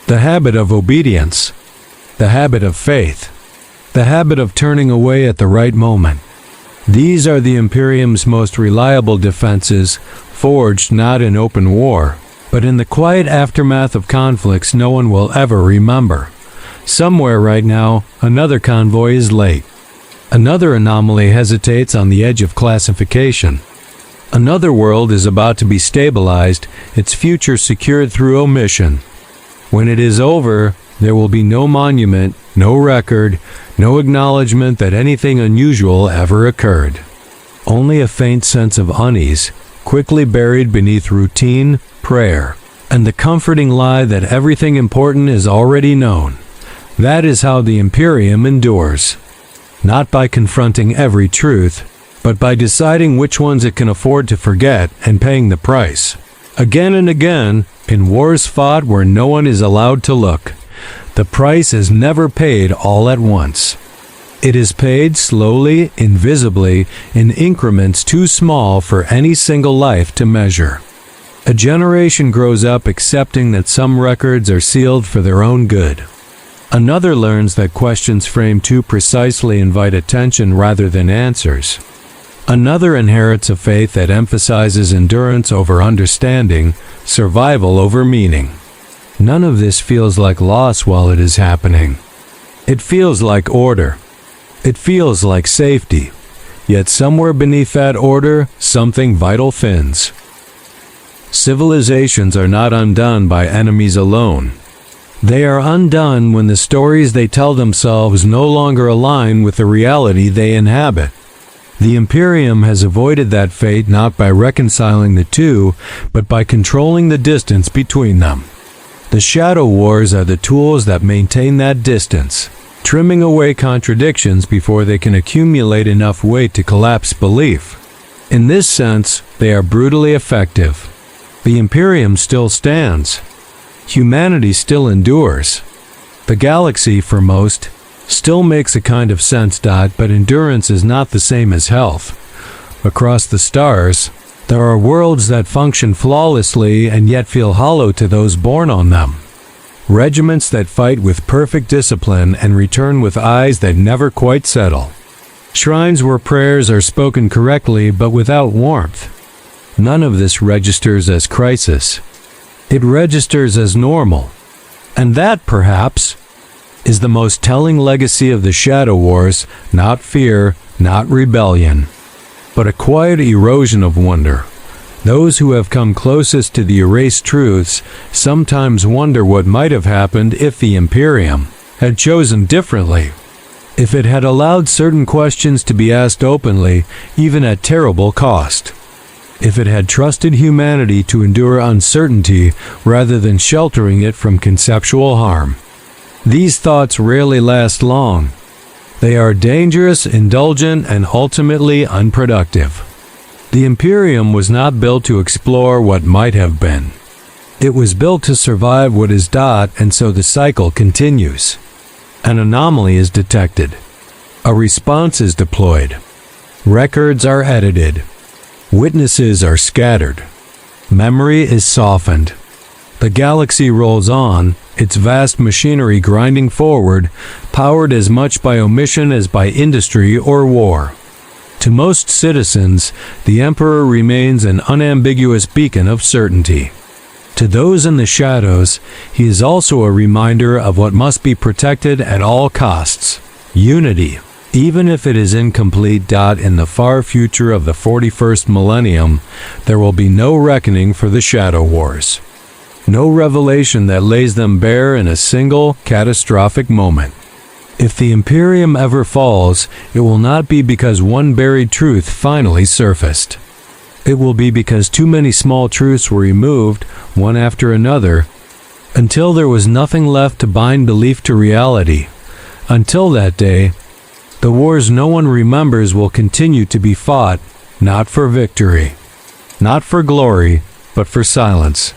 Speaker 1: The habit of obedience. the habit of faith, the habit of turning away at the right moment. These are the Imperium's most reliable defenses, forged not in open war, but in the quiet aftermath of conflicts no one will ever remember. Somewhere right now, another convoy is late. Another anomaly hesitates on the edge of classification. Another world is about to be stabilized, its future secured through omission. When it is over, there will be no monument, no record, no acknowledgement that anything unusual ever occurred. Only a faint sense of unease, quickly buried beneath routine, prayer, and the comforting lie that everything important is already known. That is how the Imperium endures. Not by confronting every truth, but by deciding which ones it can afford to forget and paying the price. Again and again, in wars fought where no one is allowed to look, the price is never paid all at once. It is paid slowly, invisibly, in increments too small for any single life to measure. A generation grows up accepting that some records are sealed for their own good. Another learns that questions framed too precisely invite attention rather than answers. Another inherits a faith that emphasizes endurance over understanding, survival over meaning. None of this feels like loss while it is happening. It feels like order. It feels like safety. Yet somewhere beneath that order, something vital thins. Civilizations are not undone by enemies alone. They are undone when the stories they tell themselves no longer align with the reality they inhabit. The Imperium has avoided that fate not by reconciling the two, but by controlling the distance between them. The Shadow Wars are the tools that maintain that distance, trimming away contradictions before they can accumulate enough weight to collapse belief. In this sense, they are brutally effective. The Imperium still stands. Humanity still endures. The galaxy, for most, still makes a kind of sense. But endurance is not the same as health. Across the stars, there are worlds that function flawlessly and yet feel hollow to those born on them. Regiments that fight with perfect discipline and return with eyes that never quite settle. Shrines where prayers are spoken correctly but without warmth. None of this registers as crisis. It registers as normal. And that, perhaps, is the most telling legacy of the Shadow Wars, not fear, not rebellion, but a quiet erosion of wonder. Those who have come closest to the erased truths sometimes wonder what might have happened if the Imperium had chosen differently, if it had allowed certain questions to be asked openly, even at terrible cost. If it had trusted humanity to endure uncertainty rather than sheltering it from conceptual harm. These thoughts rarely last long. They are dangerous, indulgent, and ultimately unproductive. The Imperium was not built to explore what might have been. It was built to survive what is, and so the cycle continues. An anomaly is detected. A response is deployed. Records are edited. Witnesses are scattered. Memory is softened. The galaxy rolls on, its vast machinery grinding forward, powered as much by omission as by industry or war. To most citizens, the Emperor remains an unambiguous beacon of certainty. To those in the shadows, he is also a reminder of what must be protected at all costs: unity. Even if it is incomplete. In the far future of the 41st millennium, there will be no reckoning for the Shadow Wars. No revelation that lays them bare in a single, catastrophic moment. If the Imperium ever falls, it will not be because one buried truth finally surfaced. It will be because too many small truths were removed, one after another, until there was nothing left to bind belief to reality. Until that day, the wars no one remembers will continue to be fought, not for victory, not for glory, but for silence.